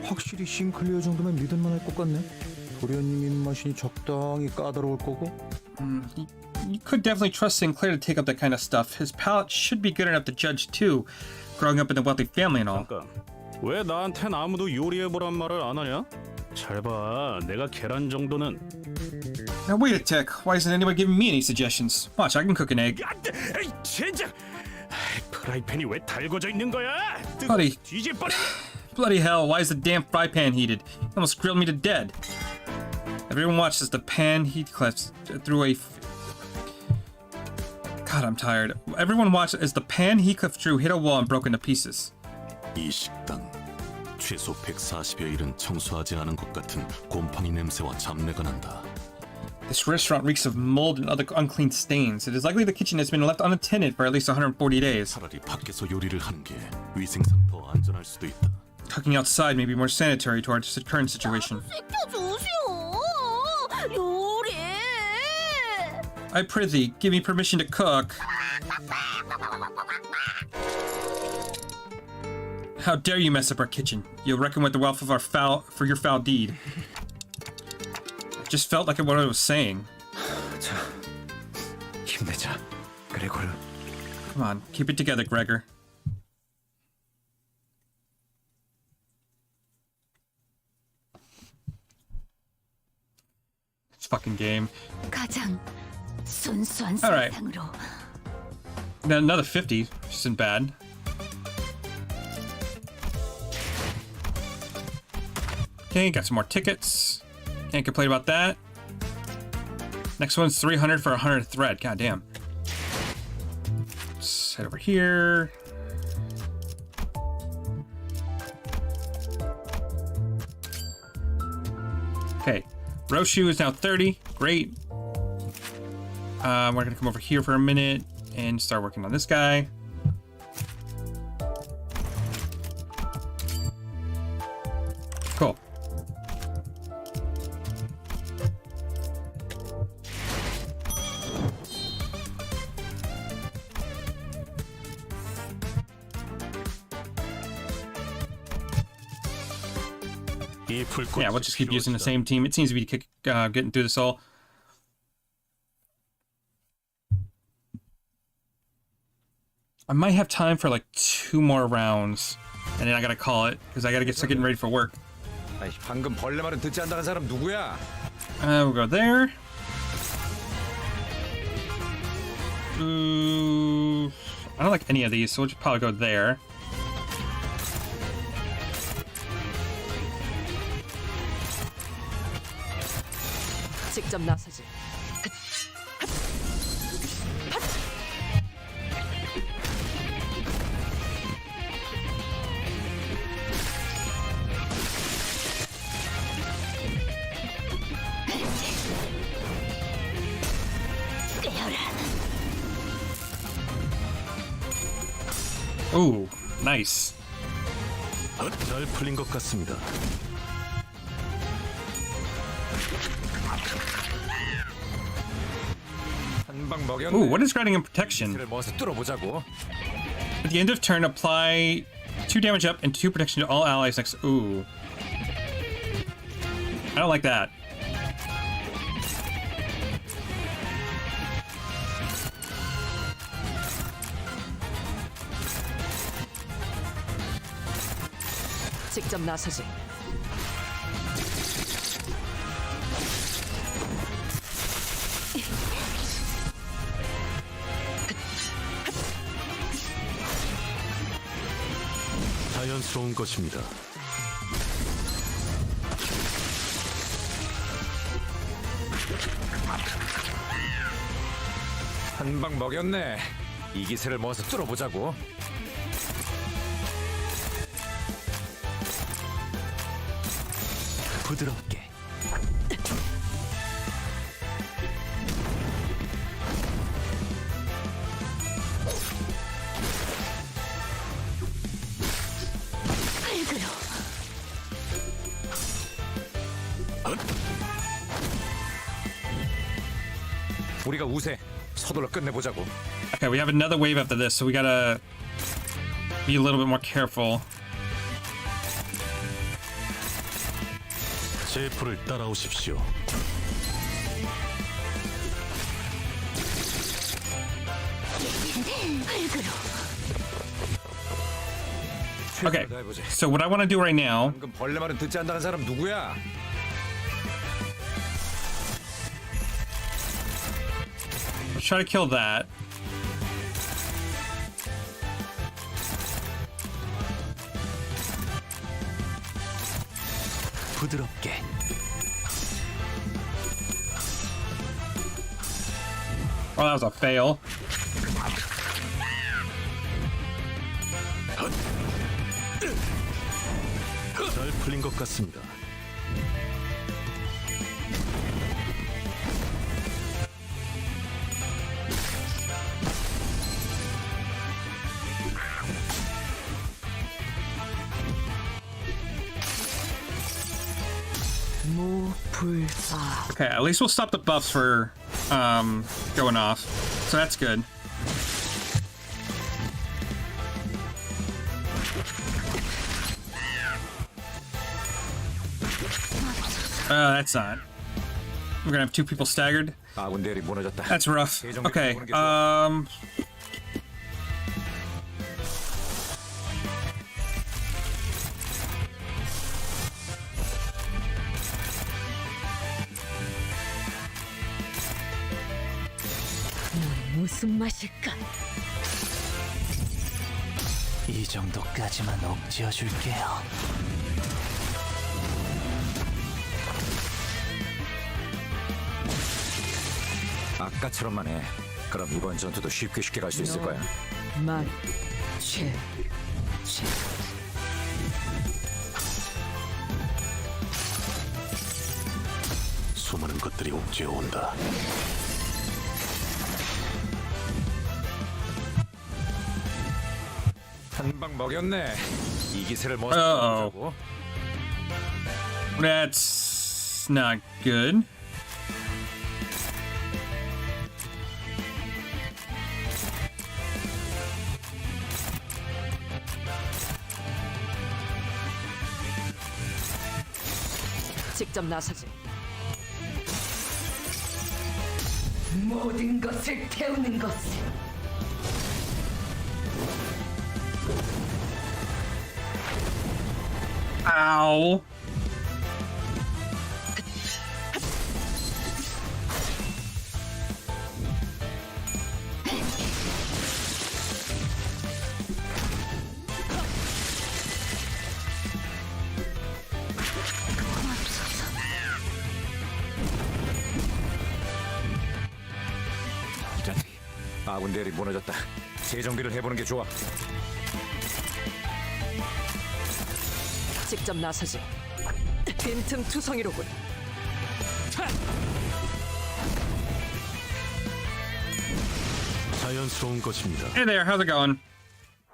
확실히 싱클리어 정도면 믿을만할 것 같네. 도련님 입맛이 적당히 까다로울 거고. You could definitely trust Sinclair to take up that kind of stuff. His palate should be good enough to judge too, growing up in a wealthy family and all. 잠깐. 왜 나한텐 아무도 요리해보란 말을 안 하냐? 잘 봐, 내가 계란 정도는. Now wait a tick. Why isn't anyone giving me any suggestions? Watch, I can cook an egg. 안돼, 젠장. 프라이팬이 왜 달궈져 있는 거야? Buddy. 뒤질 뻔했네. Bloody hell, why is the damn fry pan heated? It almost grilled me to dead. Everyone watched as the pan heat clips through a... God, I'm tired. Everyone watched as the pan Heathcliff drew hit a wall and broke into pieces. 이 식당 최소 140여일은 청소하지 않은 것 같은 곰팡이 냄새와 잡내가 난다. This restaurant reeks of mold and other unclean stains. It is likely the kitchen has been left unattended for at least 140 days. 차라리 밖에서 요리를 하는 게 위생상 더 안전할 수도 있다. Cooking outside may be more sanitary to our current situation. 시켜주시오. 요리. I prithee, give me permission to cook. How dare you mess up our kitchen? You'll reckon with the wealth of for your foul deed. It just felt like what I was saying. 자, 힘내자. 그레고르. Come on, keep it together, Gregor. This fucking game. 가장 순수한 All right. 설탕으로. Got another 50, which isn't bad. Okay, got some more tickets. Can't complain about that. Next one's 300 for 100 thread. God damn. Let's head over here. Okay, Roshu is now 30. Great. We're gonna come over here for a minute and start working on this guy. Cool. Yeah, we'll just keep using the same team. It seems to be getting through this all. I might have time for like 2 more rounds, and then I gotta call it because I gotta start getting ready for work. 아이, 방금 벌레 말은 듣지 않다는 사람 누구야? We'll go there. Ooh, I don't like any of these, so we'll just probably go there. 직접 나서지. Ooh, nice. 잘 풀린 것 같습니다. 한방 먹였네. Ooh, what is granting him protection? 이기세를 모아서 뚫어보자고. At the end of turn, apply 2 damage up and 2 protection to all allies next. Ooh. I don't like that. 직접 나서지. 자연스러운 것입니다. 한방 먹였네. 이기세를 모아서 뚫어보자고. 부드럽게. 우리가 우세. 서둘러 끝내보자고. Okay, we have another wave after this, so we gotta be a little bit more careful. 제 풀을 따라오십시오. Okay, so what I want to do right now, 방금 벌레 말은 듣지 않는다는 사람 누구야? let's try to kill that. 부드럽게. Oh, that was a fail. 잘 풀린 것 같습니다. 무불아. Okay, at least we'll stop the buffs for going off. So that's good. That's not. We're gonna have 2 people staggered. 아군 대열이 무너졌다. That's rough. Okay, 무슨 맛일까? 이 정도까지만 옥지어 줄게요. 아까처럼만 해. 그럼 이번 전투도 쉽게 갈 수 있을 거야. 만. 최. 수많은 것들이 옥죄어 온다. 한방 먹였네. 이기세를 모아서 Uh-oh. 뚫어보자고. that's not good. 직접 나서지. 모든 것을 태우는 것을. Ow. 아군 대열이 무너졌다. 재정비를 해보는 게 좋아. 직접 나서지. 빈틈투성이로군. 자연스러운 것입니다. Hey there, how's it going?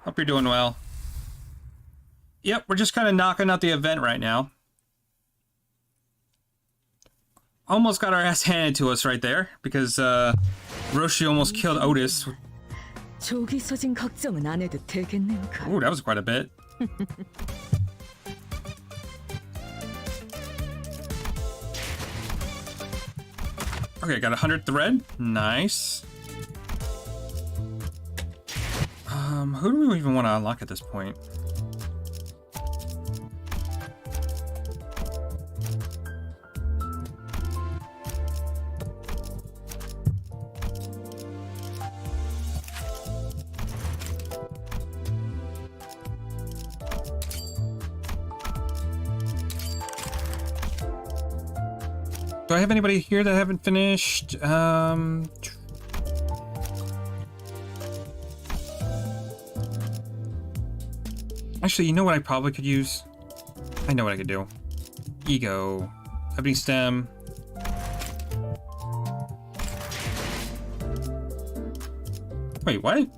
Hope you're doing well. Yep, we're just kind of knocking out the event right now. Almost got our ass handed to us right there because Roshi almost killed Otis. 조기 소진 걱정은 안 해도 되겠는가? Ooh, that was quite a bit. Okay, got 100 thread. Nice. Who do we even want to unlock at this point? Do I have anybody here that I haven't finished? Actually, you know what I probably could use? I know what I could do. Ego. Ebony stem. Wait, what?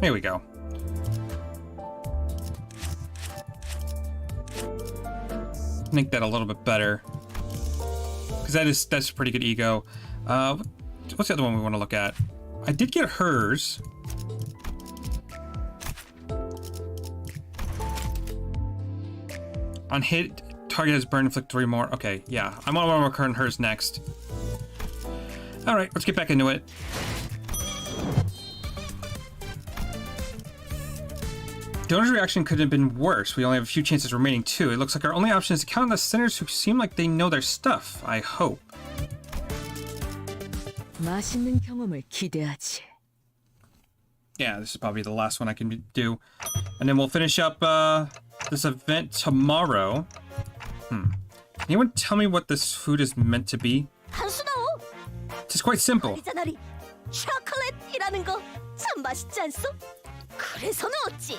Here we go. Make that a little bit better, because that's a pretty good ego. What's the other one we want to look at? I did get hers. On hit, target has burned, inflict 3 more. Okay, yeah, I'm on one more card on hers next. All right, let's get back into it. Donor's reaction couldn't have been worse. We only have a few chances remaining too. It looks like our only option is to count on the sinners who seem like they know their stuff. I hope. 맛있는 경험을 기대하지. Yeah, this is probably the last one I can do. And then we'll finish up this event tomorrow. Anyone tell me what this food is meant to be? 한수나오. It's quite simple. 아리자나리 초콜릿이라는 거 참 맛있지 않소? 그래서는 어찌?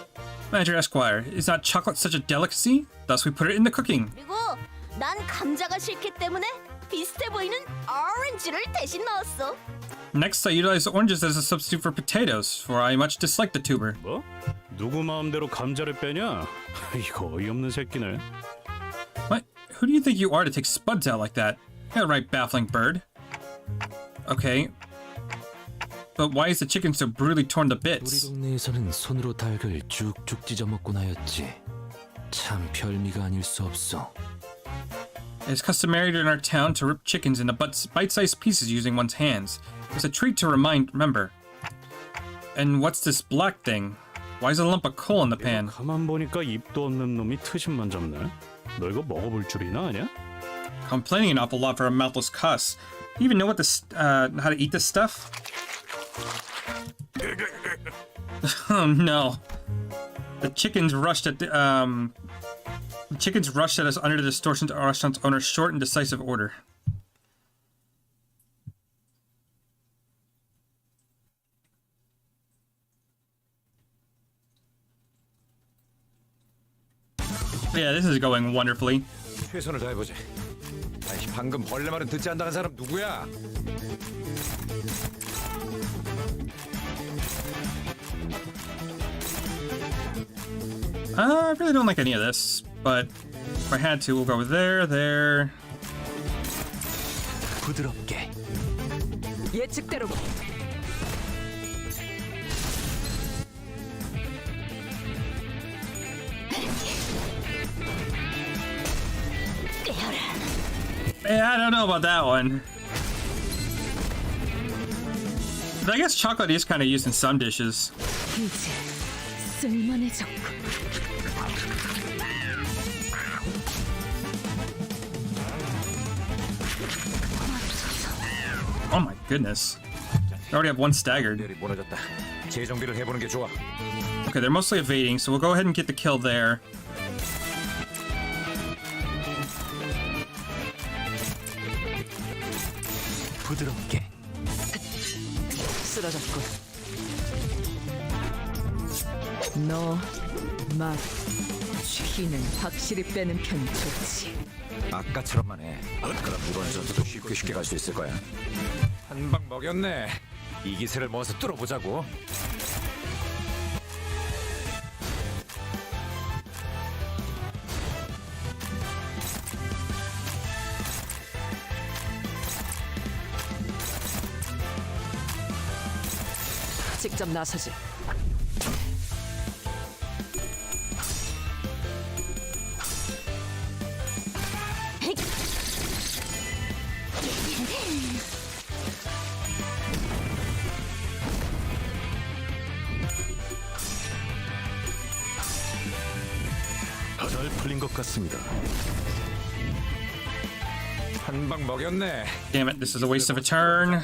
Manager Esquire, is not chocolate such a delicacy? Thus we put it in the cooking. 그리고 난 감자가 싫기 때문에 비슷해 보이는 오렌지를 대신 넣었어. Next, I utilized oranges as a substitute for potatoes, for I much dislike the tuber. 뭐? 누구 마음대로 감자를 빼냐? 이거 어이없는 새끼네. What? Who do you think you are to take spuds out like that? Yeah, right, baffling bird. Okay. But why is the chicken so brutally torn to 우리 bits? 동네에서는 손으로 닭을 쭉쭉 찢어 먹곤 하였지. 참 별미가 아닐 수 없어. It's customary in our town to rip chickens into bite-sized pieces using one's hands. It's a treat to remember. And what's this black thing? Why is a lump of coal in the pan? 가만 보니까 입도 없는 놈이 트심만 잡네. 너 이거 먹어볼 줄이나 아냐? Complaining an awful lot for a mouthless cuss. You even know what this, how to eat this stuff? Oh no. The chickens rushed at us under the distortion to our restaurant's owner's short and decisive order. Yeah, this is going wonderfully. 최선을 다해보지. 아이, 방금 벌레 말은 듣지 않다는 사람 누구야? I really don't like any of this, but if I had to, we'll go there, there. 부드럽게. 예측대로. Yeah, I don't know about that one. But I guess chocolate is kind of used in some dishes. 이제 쓸만해졌고. Oh my goodness. I already have one staggered. 무너졌다. 재정비를 해보는 게 좋아. Okay, they're mostly evading, so we'll go ahead and get the kill there. 부드럽게. 쓰러졌군. 너, 맛, 쥐는 확실히 빼는 편이 좋지. 아까처럼만 해. 그럼 이번 전투도 쉽게 갈 수 있을 거야. 한 방 먹였네. 이 기세를 모아서 뚫어보자고. 직접 나서지. 잘 풀린 것 같습니다. 한 방 먹였네. Damn it, this is a waste of a turn.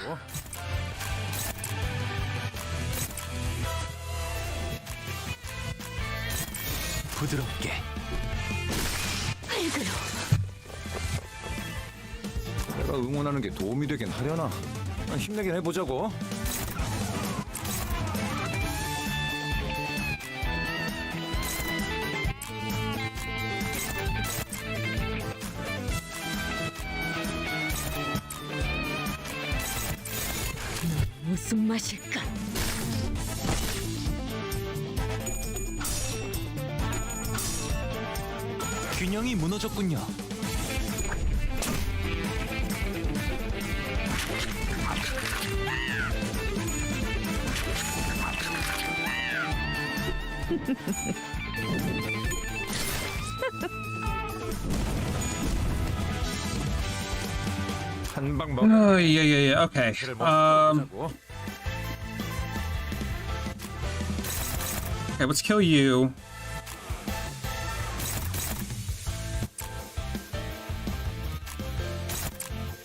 부드럽게. 내가 응원하는 게 도움이 되긴 하려나? 힘내긴 해보자고. 무슨 맛일까? 균형이 무너졌군요. 한 방 먹. Oh, yeah. Okay. Okay, let's kill you.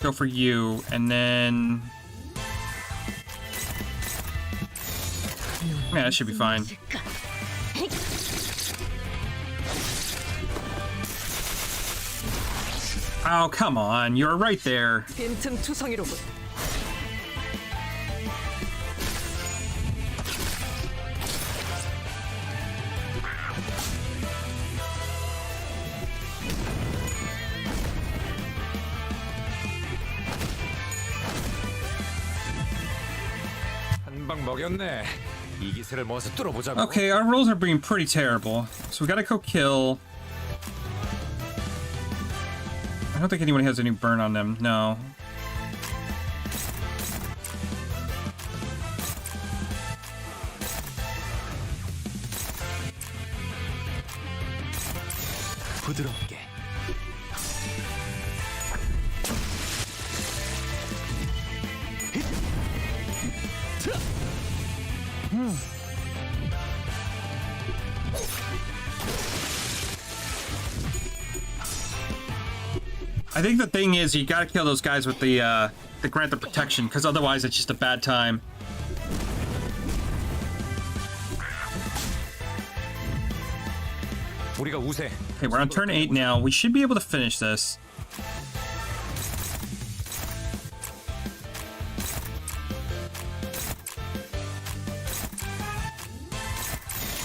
Go for you, and then... Yeah, that should be fine. Oh, come on. You were right there. 빈틈투성이로군. 한 방 먹였네. 이 기세를 모아서 뚫어보자고. Okay, our rolls are being pretty terrible. So we gotta go kill... I don't think anyone has any burn on them. No. 부드럽게. I think the thing is you gotta kill those guys with the grant the protection, because otherwise it's just a bad time. 우리가 우세. Okay, we're on turn 8 now. We should be able to finish this.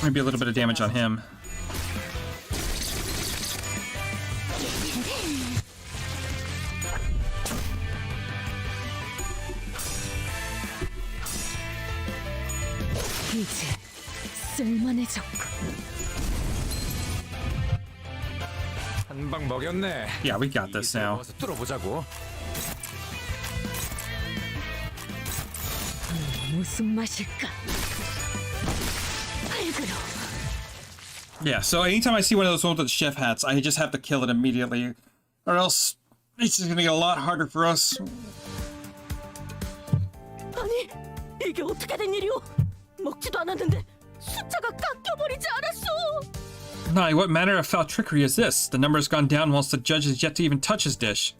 Maybe a little bit of damage on him. 이제 쓸만해졌군. 한 방 먹였네. Yeah, we got this now. 모아서 뚫어보자고. 무슨 맛일까? Yeah, so anytime I see one of those old chef hats, I just have to kill it immediately. Or else it's just gonna get a lot harder for us. 아니, 이게 어떻게 된 일이오? 먹지도 않았는데 숫자가 깎여버리지 않았어. Nai, what manner of foul trickery is this? The number has gone down whilst the judge is yet to even touch his dish.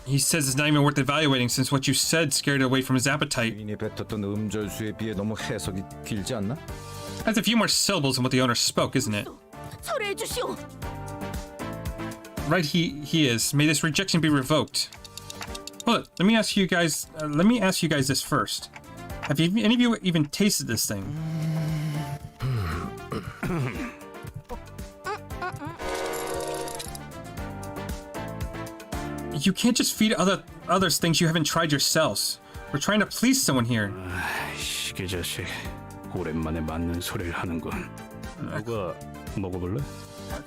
He says it's not even worth evaluating since what you said scared away from his appetite. 주인이 뱉었던 음절수에 비해 너무 해석이 길지 않나? That's a few more syllables than what the owner spoke, isn't it? 철회해 주시오. Right, he is. May this rejection be revoked. Look, let me ask you guys this first. Have you, any of you even tasted this thing? You can't just feed others things you haven't tried yourselves. We're trying to please someone here. 시계 자식, 오랜만에 맞는 소리를 하는군. 누가 먹어볼래?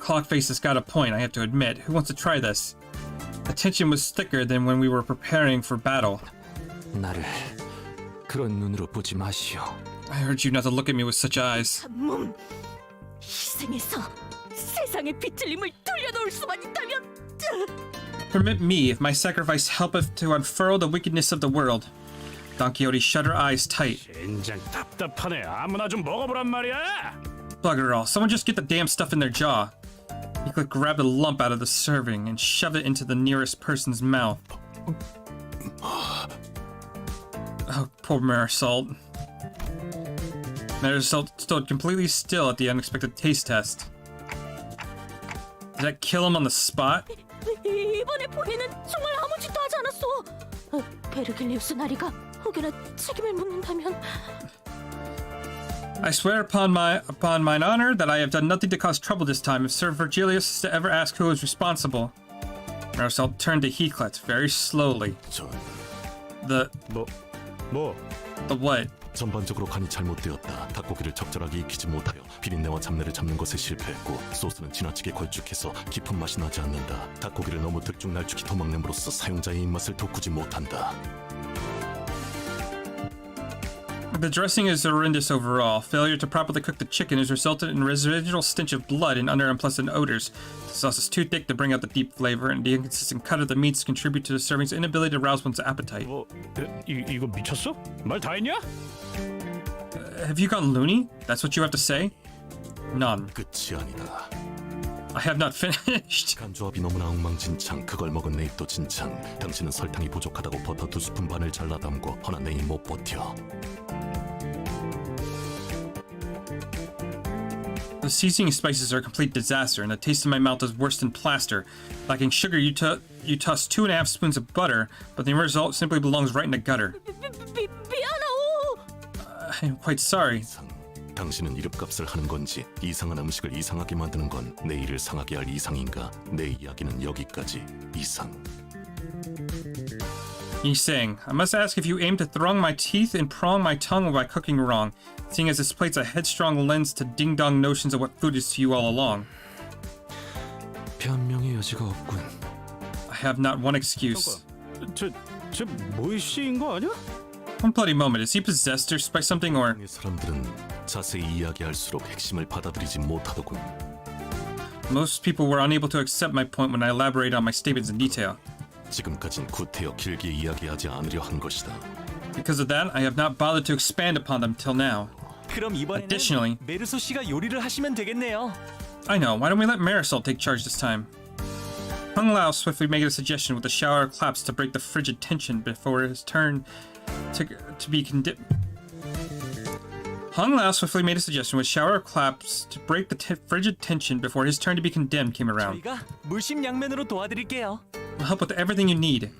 Clockface has got a point, I have to admit. Who wants to try this? The tension was thicker than when we were preparing for battle. 나를 그런 눈으로 보지 마시오. I heard you not to look at me with such eyes. 몸 희생해서 세상의 비틀림을 돌려놓을 수만 있다면. Permit me, if my sacrifice helpeth to unfurl the wickedness of the world. Don Quixote shut her eyes tight. 젠장 답답하네. 아무나 좀 먹어보란 말이야. Bugger all, someone just get the damn stuff in their jaw. He grabbed a lump out of the serving and shoved it into the nearest person's mouth. Oh, poor Marisol. Marisol stood completely still at the unexpected taste test. Did that kill him on the spot? 이번에 본인은 정말 아무 짓도 하지 않았어. 베르길리우스 나리가 혹여나 책임을 묻는다면. I swear upon mine honor that I have done nothing to cause trouble this time. If Sir Virgilius is to ever ask who is responsible. Marisol turned to Heathcliff very slowly. The what? 전반적으로 간이 잘못되었다. 닭고기를 적절하게 익히지 못하여 비린내와 잡내를 잡는 것에 실패했고 소스는 지나치게 걸쭉해서 깊은 맛이 나지 않는다. 닭고기를 너무 들쭉날쭉히 도막냄으로써 사용자의 입맛을 돋구지 못한다. The dressing is horrendous overall. Failure to properly cook the chicken has resulted in a residual stench of blood and other unpleasant odors. The sauce is too thick to bring out the deep flavor, and the inconsistent cut of the meats contribute to the serving's inability to rouse one's appetite. 이거 미쳤어? 말 다 했냐? Have you gone loony? That's what you have to say? None. 끝이 아니다. I have not finished. 간조합이 너무나 엉망진창. 그걸 먹은 내 입도 진창. 당신은 설탕이 부족하다고 버터 2스푼 반을 잘라 담고 허나 내 입 못 버텨. The seasoning spices are a complete disaster, and the taste in my mouth is worse than plaster. Lacking sugar, you toss 2.5 spoons of butter, but the result simply belongs right in the gutter. 미안하오. I'm quite sorry. 당신은 이름값을 하는 건지 이상한 음식을 이상하게 만드는 건 내 일을 상하게 할 이상인가? 내 이야기는 여기까지. 이상. He's saying, I must ask if you aim to throng my teeth and prong my tongue by cooking wrong, seeing as this plate's a headstrong lens to ding-dong notions of what food is to you all along. 변명의 여지가 없군. I have not one excuse. 쟤 모이씨인 거 아니야? One bloody moment, is he possessed by something or... 사람들은 자세히 이야기할수록 핵심을 받아들이지 못하더군. Most people were unable to accept my point when I elaborated on my statements in detail. 지금까진 구태여 길게 이야기하지 않으려 한 것이다. Because of that, I have not bothered to expand upon them till now. 그럼 이번에는 Additionally, 메르소 씨가 요리를 하시면 되겠네요. I know, why don't we let Marisol take charge this time? Hung Lao swiftly made a suggestion with a shower of claps to break the frigid tension before his turn to be condemned. Hung Lao swiftly made a suggestion with a shower of claps to break the frigid tension before his turn to be condemned came around. 저희가 물심양면으로 도와드릴게요. We'll help with everything you need.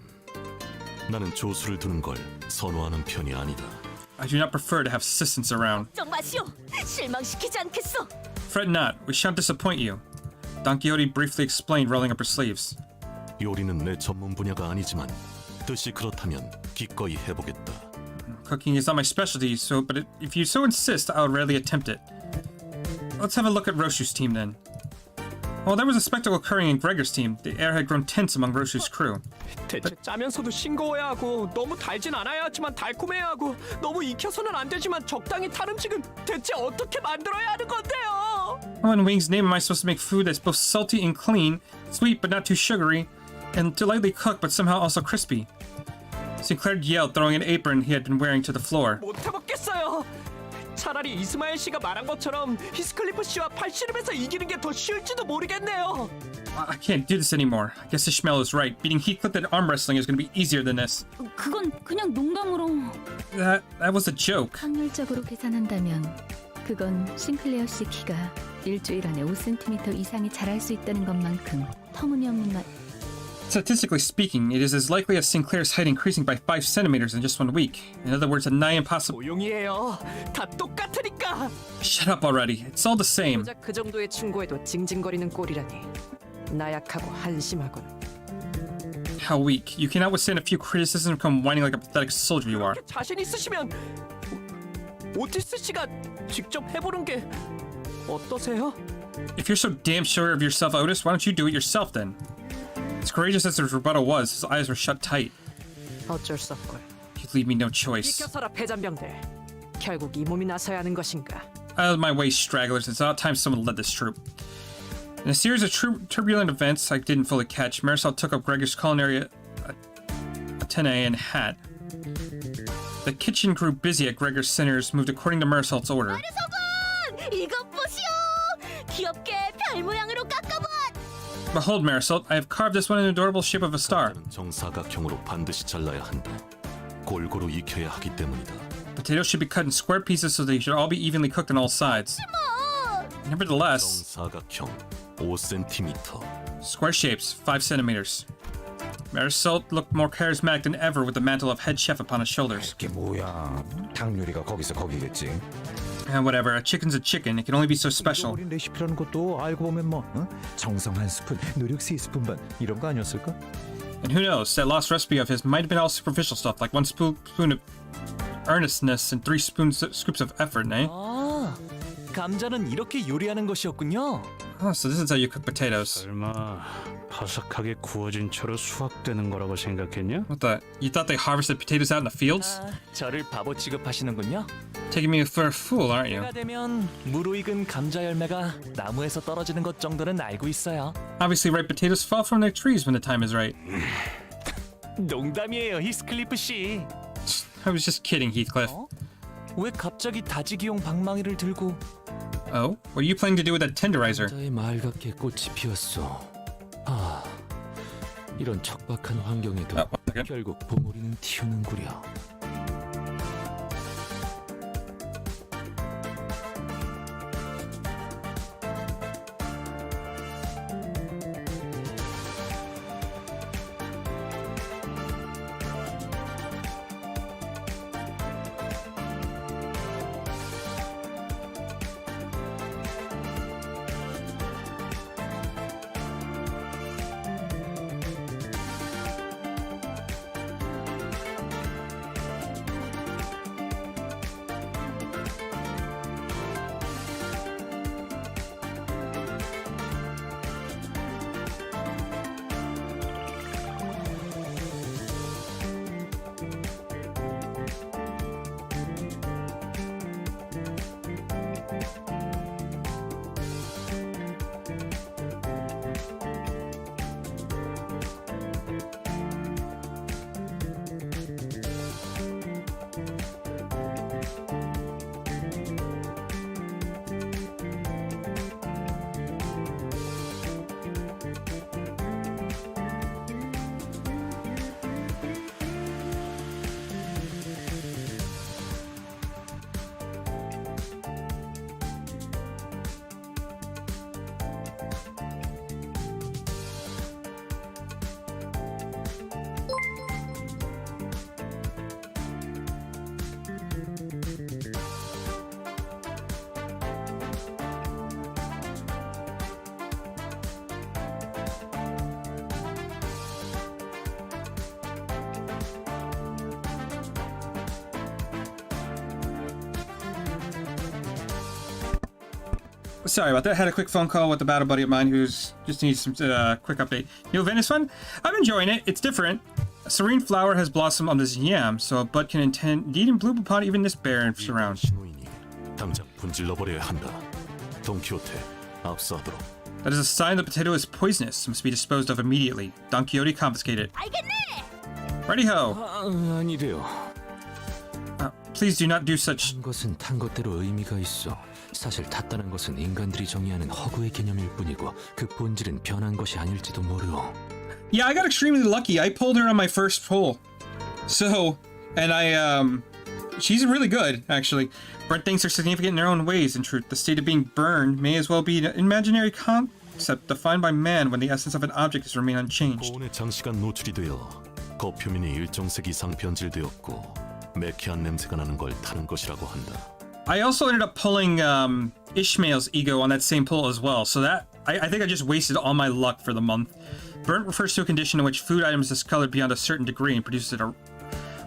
나는 조수를 두는 걸 선호하는 편이 아니다. I do not prefer to have assistants around. 걱정 마시오. 실망시키지 않겠어. Fret not, we shan't disappoint you. Don Quixote briefly explained, rolling up her sleeves. 요리는 내 전문 분야가 아니지만 뜻이 그렇다면 기꺼이 해보겠다. Cooking is not my specialty, but if you so insist, I would rarely attempt it. Let's have a look at Roshu's team then. Well, there was a spectacle occurring in Gregor's team. The air had grown tense among Roshu's crew. 대체 짜면서도 싱거워야 하고 너무 달진 않아야 하지만 달콤해야 하고 너무 익혀서는 안 되지만 적당히 탄 음식은 대체 어떻게 만들어야 하는 건데요? How in Wing's name am I supposed to make food that's both salty and clean, sweet but not too sugary, and lightly cooked but somehow also crispy? Sinclair yelled, throwing an apron he had been wearing to the floor. 못 해먹겠어요. 차라리 이스마엘 씨가 말한 것처럼 히스클리프 씨와 팔씨름에서 이기는 게 더 쉬울지도 모르겠네요. I can't do this anymore. I guess Ishmael is right. Beating Heathcliff at arm wrestling is going to be easier than this. 그건 그냥 농담으로. That was a joke. 확률적으로 계산한다면 그건 싱클레어 씨 키가 일주일 안에 5cm 이상이 자랄 수 있다는 것만큼 터무니없는 말. Statistically speaking, it is as likely as Sinclair's height increasing by 5 centimeters in just 1 week. In other words, a nigh impossible. 조용히 해요. 다 똑같으니까. Shut up already. It's all the same. 고작 그 정도의 충고에도 징징거리는 꼴이라니. 나약하고 한심하군. How weak. You cannot withstand a few criticisms and come whining like a pathetic soldier you are. 그렇게 자신 있으시면 오티스 씨가 직접 해보는 게 어떠세요? If you're so damn sure of yourself, Otis, why don't you do it yourself then? As courageous as his rebuttal was, his eyes were shut tight. 어쩔 수 없군. You'd leave me no choice. 비켜서라 패잔병들. 결국 이 몸이 나서야 하는 것인가? Out of my way, stragglers. It's about time someone led this troop. In a series of turbulent events I didn't fully catch, Marisol took up Gregor's culinary antennae and hat. The kitchen grew busy at Gregor's sinners, moved according to Marisol's order. 마르소군! 이것 보시오! 귀엽게 별 모양으로 깎아봐! Behold, Marisol, I have carved this one in the adorable shape of a star. 정사각형으로 반드시 잘라야 한다. 골고루 익혀야 하기 때문이다. Potatoes should be cut in square pieces so they should all be evenly cooked on all sides. Nevertheless, 정사각형 5cm. square shapes, 5 centimeters. Marisol looked more charismatic than ever with the mantle of head chef upon his shoulders. 이게 뭐야? 닭 요리가 거기서 거기겠지. And whatever, a chicken's a chicken. It can only be so special. 어린 레시피라는 것도 알고 보면 뭐 정성 한 스푼, 노력 3스푼 반 이런 거 아니었을까? And who knows, that lost recipe of his might have been all superficial stuff, like 1 spoon of earnestness and 3 scoops of effort, eh? 아, 감자는 이렇게 요리하는 것이었군요. Oh, so this is how you cook potatoes. 설마 바삭하게 구워진 채로 수확되는 거라고 생각했냐? What the? You thought they harvested potatoes out in the fields? 아, 저를 바보 취급하시는군요. Taking me for a fool, aren't you? 때가 되면 무르익은 감자 열매가 나무에서 떨어지는 것 정도는 알고 있어요. Obviously, ripe potatoes fall from their trees when the time is right. 농담이에요, 히스클리프 씨. I was just kidding, Heathcliff. 왜 갑자기 다지기용 방망이를 들고? Oh? What are you planning to do with that tenderizer? 감자의 말갛게 꽃이 피었어. 아, 이런 척박한 환경에도 one second. 결국 봉우리는 튀우는구려. Sorry about that. Had a quick phone call with a battle buddy of mine who's just needs some quick update. New Venice one? I'm enjoying it. It's different. A serene flower has blossomed on this yam, so a bud can indeed and bloom upon even this barren surround. 신호인이 당장 분질러 버려야 한다. 돈키호테, 압수하도록. That is a sign the potato is poisonous. Must be disposed of immediately. Don Quixote confiscated. 알겠네! Righty ho. 아니래요. Please do not do such. 탄 것은 탄 것대로 의미가 있어. 사실 탔다는 것은 인간들이 정의하는 허구의 개념일 뿐이고 그 본질은 변한 것이 아닐지도 모르오. Yeah, I got extremely lucky. I pulled her on my first pull. So, and she's really good, actually. Burnt things are significant in their own ways. In truth, the state of being burned may as well be an imaginary concept defined by man when the essence of an object is remain unchanged. 고온에 장시간 노출이 되어 겉표면이 일정색 이상 변질되었고 매캐한 냄새가 나는 걸 타는 것이라고 한다. I also ended up pulling Ishmael's ego on that same pull as well, so that I think I just wasted all my luck for the month. Burnt refers to a condition in which food items is discolored beyond a certain degree and produces an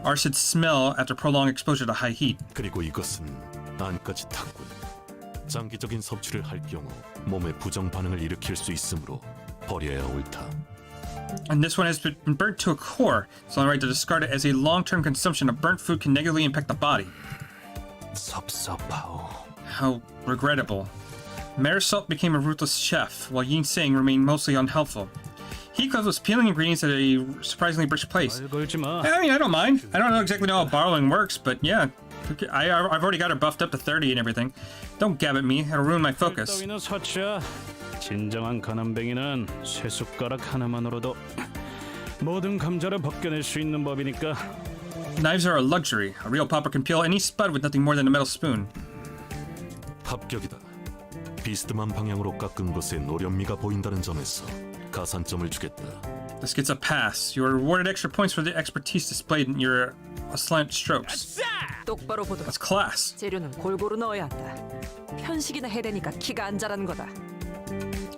arsenic smell after prolonged exposure to high heat. 그리고 이것은 안까지 탔군. 장기적인 섭취를 할 경우 몸에 부정 반응을 일으킬 수 있으므로 버려야 옳다. And this one has been burnt to a core. It's only right to discard it as a long-term consumption of burnt food can negatively impact the body. 섭섭하오. How regrettable. Marisol became a ruthless chef, while Yin Sang remained mostly unhelpful. Heathcliff was peeling ingredients at a surprisingly brisk pace. I mean, I don't mind. I don't exactly know how borrowing works, but yeah. I've already got her buffed up to 30 and everything. Don't gab at me, it'll ruin my focus. 진정한 가난뱅이는 쇠숟가락 하나만으로도 모든 감자를 벗겨낼 수 있는 법이니까. Knives are a luxury. A real pauper can peel any spud with nothing more than a metal spoon. 합격이다. 비스듬한 방향으로 깎은 것에 노련미가 보인다는 점에서 가산점을 주겠다. This gets a pass. You are rewarded extra points for the expertise displayed in your aslant strokes. 똑바로 보도록. That's class. 재료는 골고루 넣어야 한다. 편식이나 해대니까 키가 안 자라는 거다.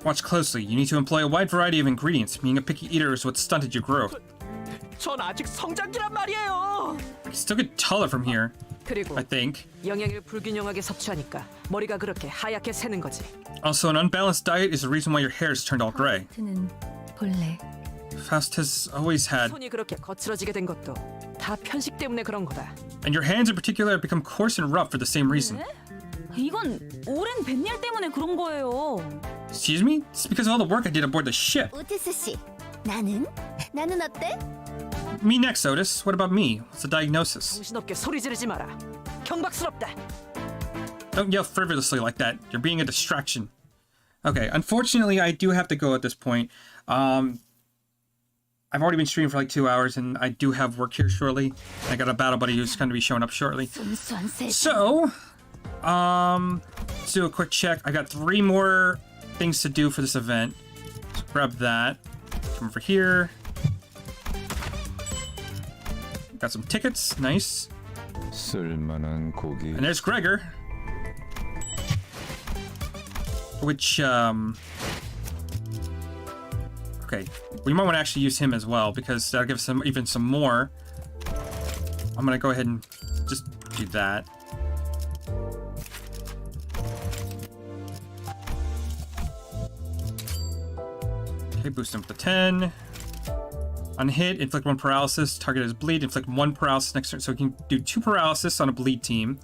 Watch closely. You need to employ a wide variety of ingredients. Being a picky eater is what stunted your growth. 전 아직 성장기란 말이에요. I can still get taller from here, 그리고 I think. 영양을 불균형하게 섭취하니까 머리가 그렇게 하얗게 새는 거지. Also, an unbalanced diet is the reason why your hair is turned all gray. 는 본래 Faust has always had, 손이 그렇게 거칠어지게 된 것도 다 편식 때문에 그런 거다. and your hands in particular have become coarse and rough for the same reason. 이건 오랜 뱃일 때문에 그런 거예요. Excuse me? It's because of all the work I did aboard the ship. 오티스 씨, 나는 어때? Me next, Otis. What about me? What's the diagnosis? 정신없게 소리 지르지 마라. 경박스럽다. Don't yell frivolously like that. You're being a distraction. Okay, unfortunately, I do have to go at this point. I've already been streaming for like 2 hours, and I do have work here shortly. I got a battle buddy who's going to be showing up shortly. So, let's do a quick check. I got 3 more things to do for this event. So grab that. Come over here. Got some tickets. Nice. 쓸만한 고기. And there's Gregor. Which, okay, we might want to actually use him as well, because that'll give us even some more. I'm gonna go ahead and just do that. Okay, boost him with the 10. On hit, inflict 1 paralysis. Target is bleed, inflict 1 paralysis next turn. So we can do 2 paralysis on a bleed team.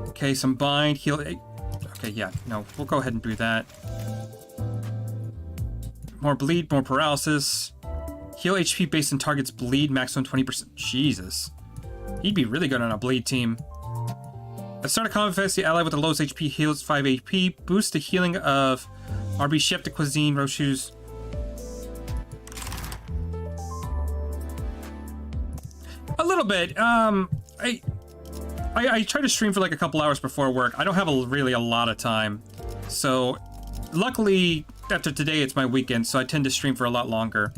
Okay, some bind, heal 8. Okay, yeah, no, we'll go ahead and do that. More bleed, more paralysis. Heal HP based on target's bleed, maximum 20%. Jesus. He'd be really good on a bleed team. At start of combat phase, the ally with the lowest HP heals 5 HP. Boost the healing of RB Chef de Cuisine, Roshu's. A little bit. I try to stream for like a couple hours before work. I don't have really a lot of time. So, luckily, after today, it's my weekend, so I tend to stream for a lot longer.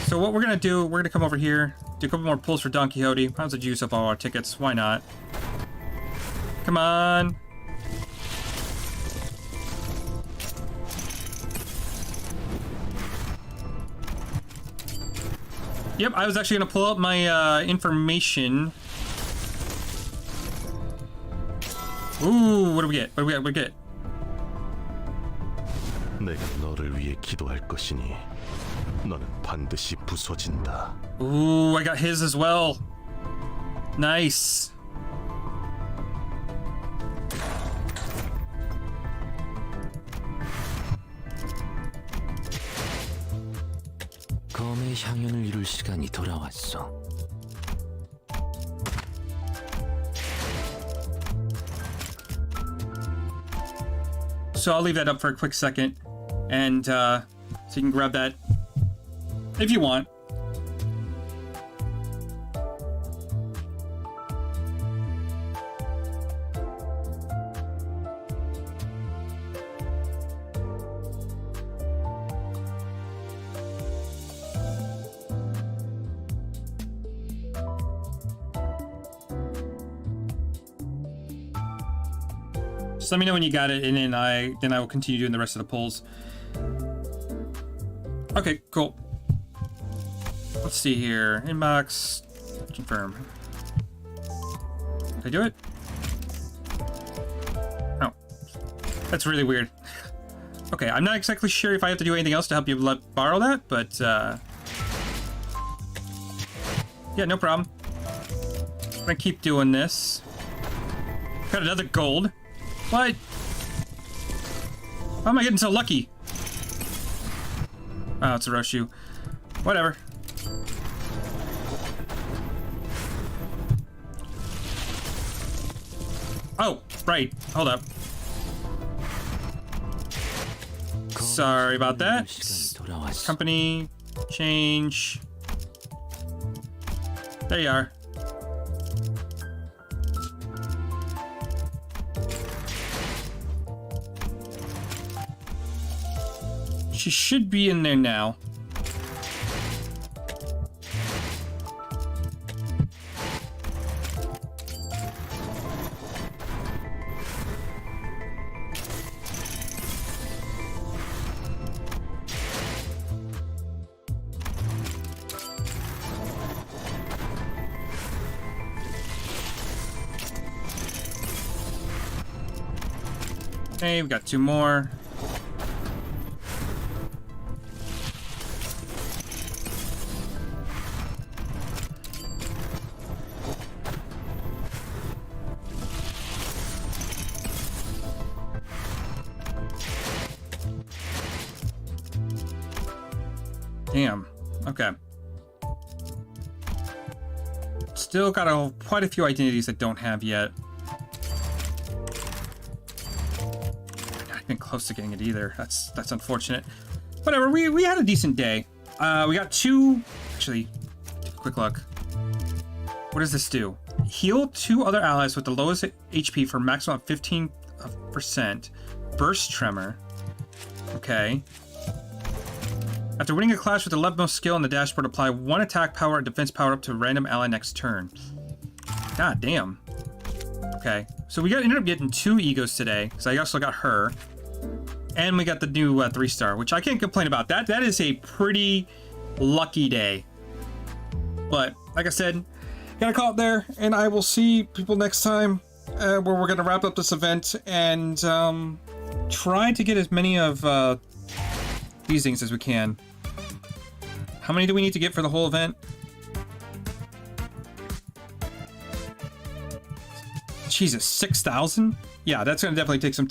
So what we're going to do, we're going to come over here, do a couple more pulls for Don Quixote. Might as well juice up all our tickets. Why not? Come on. Yep, I was actually going to pull up my information. Ooh, what do we get? What do we get? 내가 너를 위해 기도할 것이니 너는 반드시 부서진다. Ooh, I got his as well. Nice. 검의 향연을 이룰 시간이 돌아왔어. So I'll leave that up for a quick second, and so you can grab that if you want. Just let me know when you got it, and then I will continue doing the rest of the pulls. Okay, cool. Let's see here. Inbox. Confirm. Did I do it? Oh. That's really weird. Okay, I'm not exactly sure if I have to do anything else to help you borrow that, but yeah, no problem. I'm gonna keep doing this. Got another gold. What? How am I getting so lucky? Oh, it's a Roshu. Whatever. Oh, right. Hold up. Sorry about that. Company change. There you are. She should be in there now. Okay, we got 2 more. Damn. Okay. Still got quite a few identities that don't have yet. Not even close to getting it either. That's unfortunate. Whatever. We had a decent day. We got 2. Actually, take a quick look. What does this do? Heal 2 other allies with the lowest HP for maximum of 15%. Burst tremor. Okay. After winning a clash with the leftmost skill on the dashboard, apply 1 attack power or defense power up to a random ally next turn. God damn. Okay, so we ended up getting 2 egos today, because I also got her. And we got the new 3-star, which I can't complain about. That is a pretty lucky day. But, like I said, gotta call it there, and I will see people next time, where we're gonna wrap up this event, and try to get as many of these things as we can. How many do we need to get for the whole event? Jesus, 6,000? Yeah, that's gonna definitely take some time.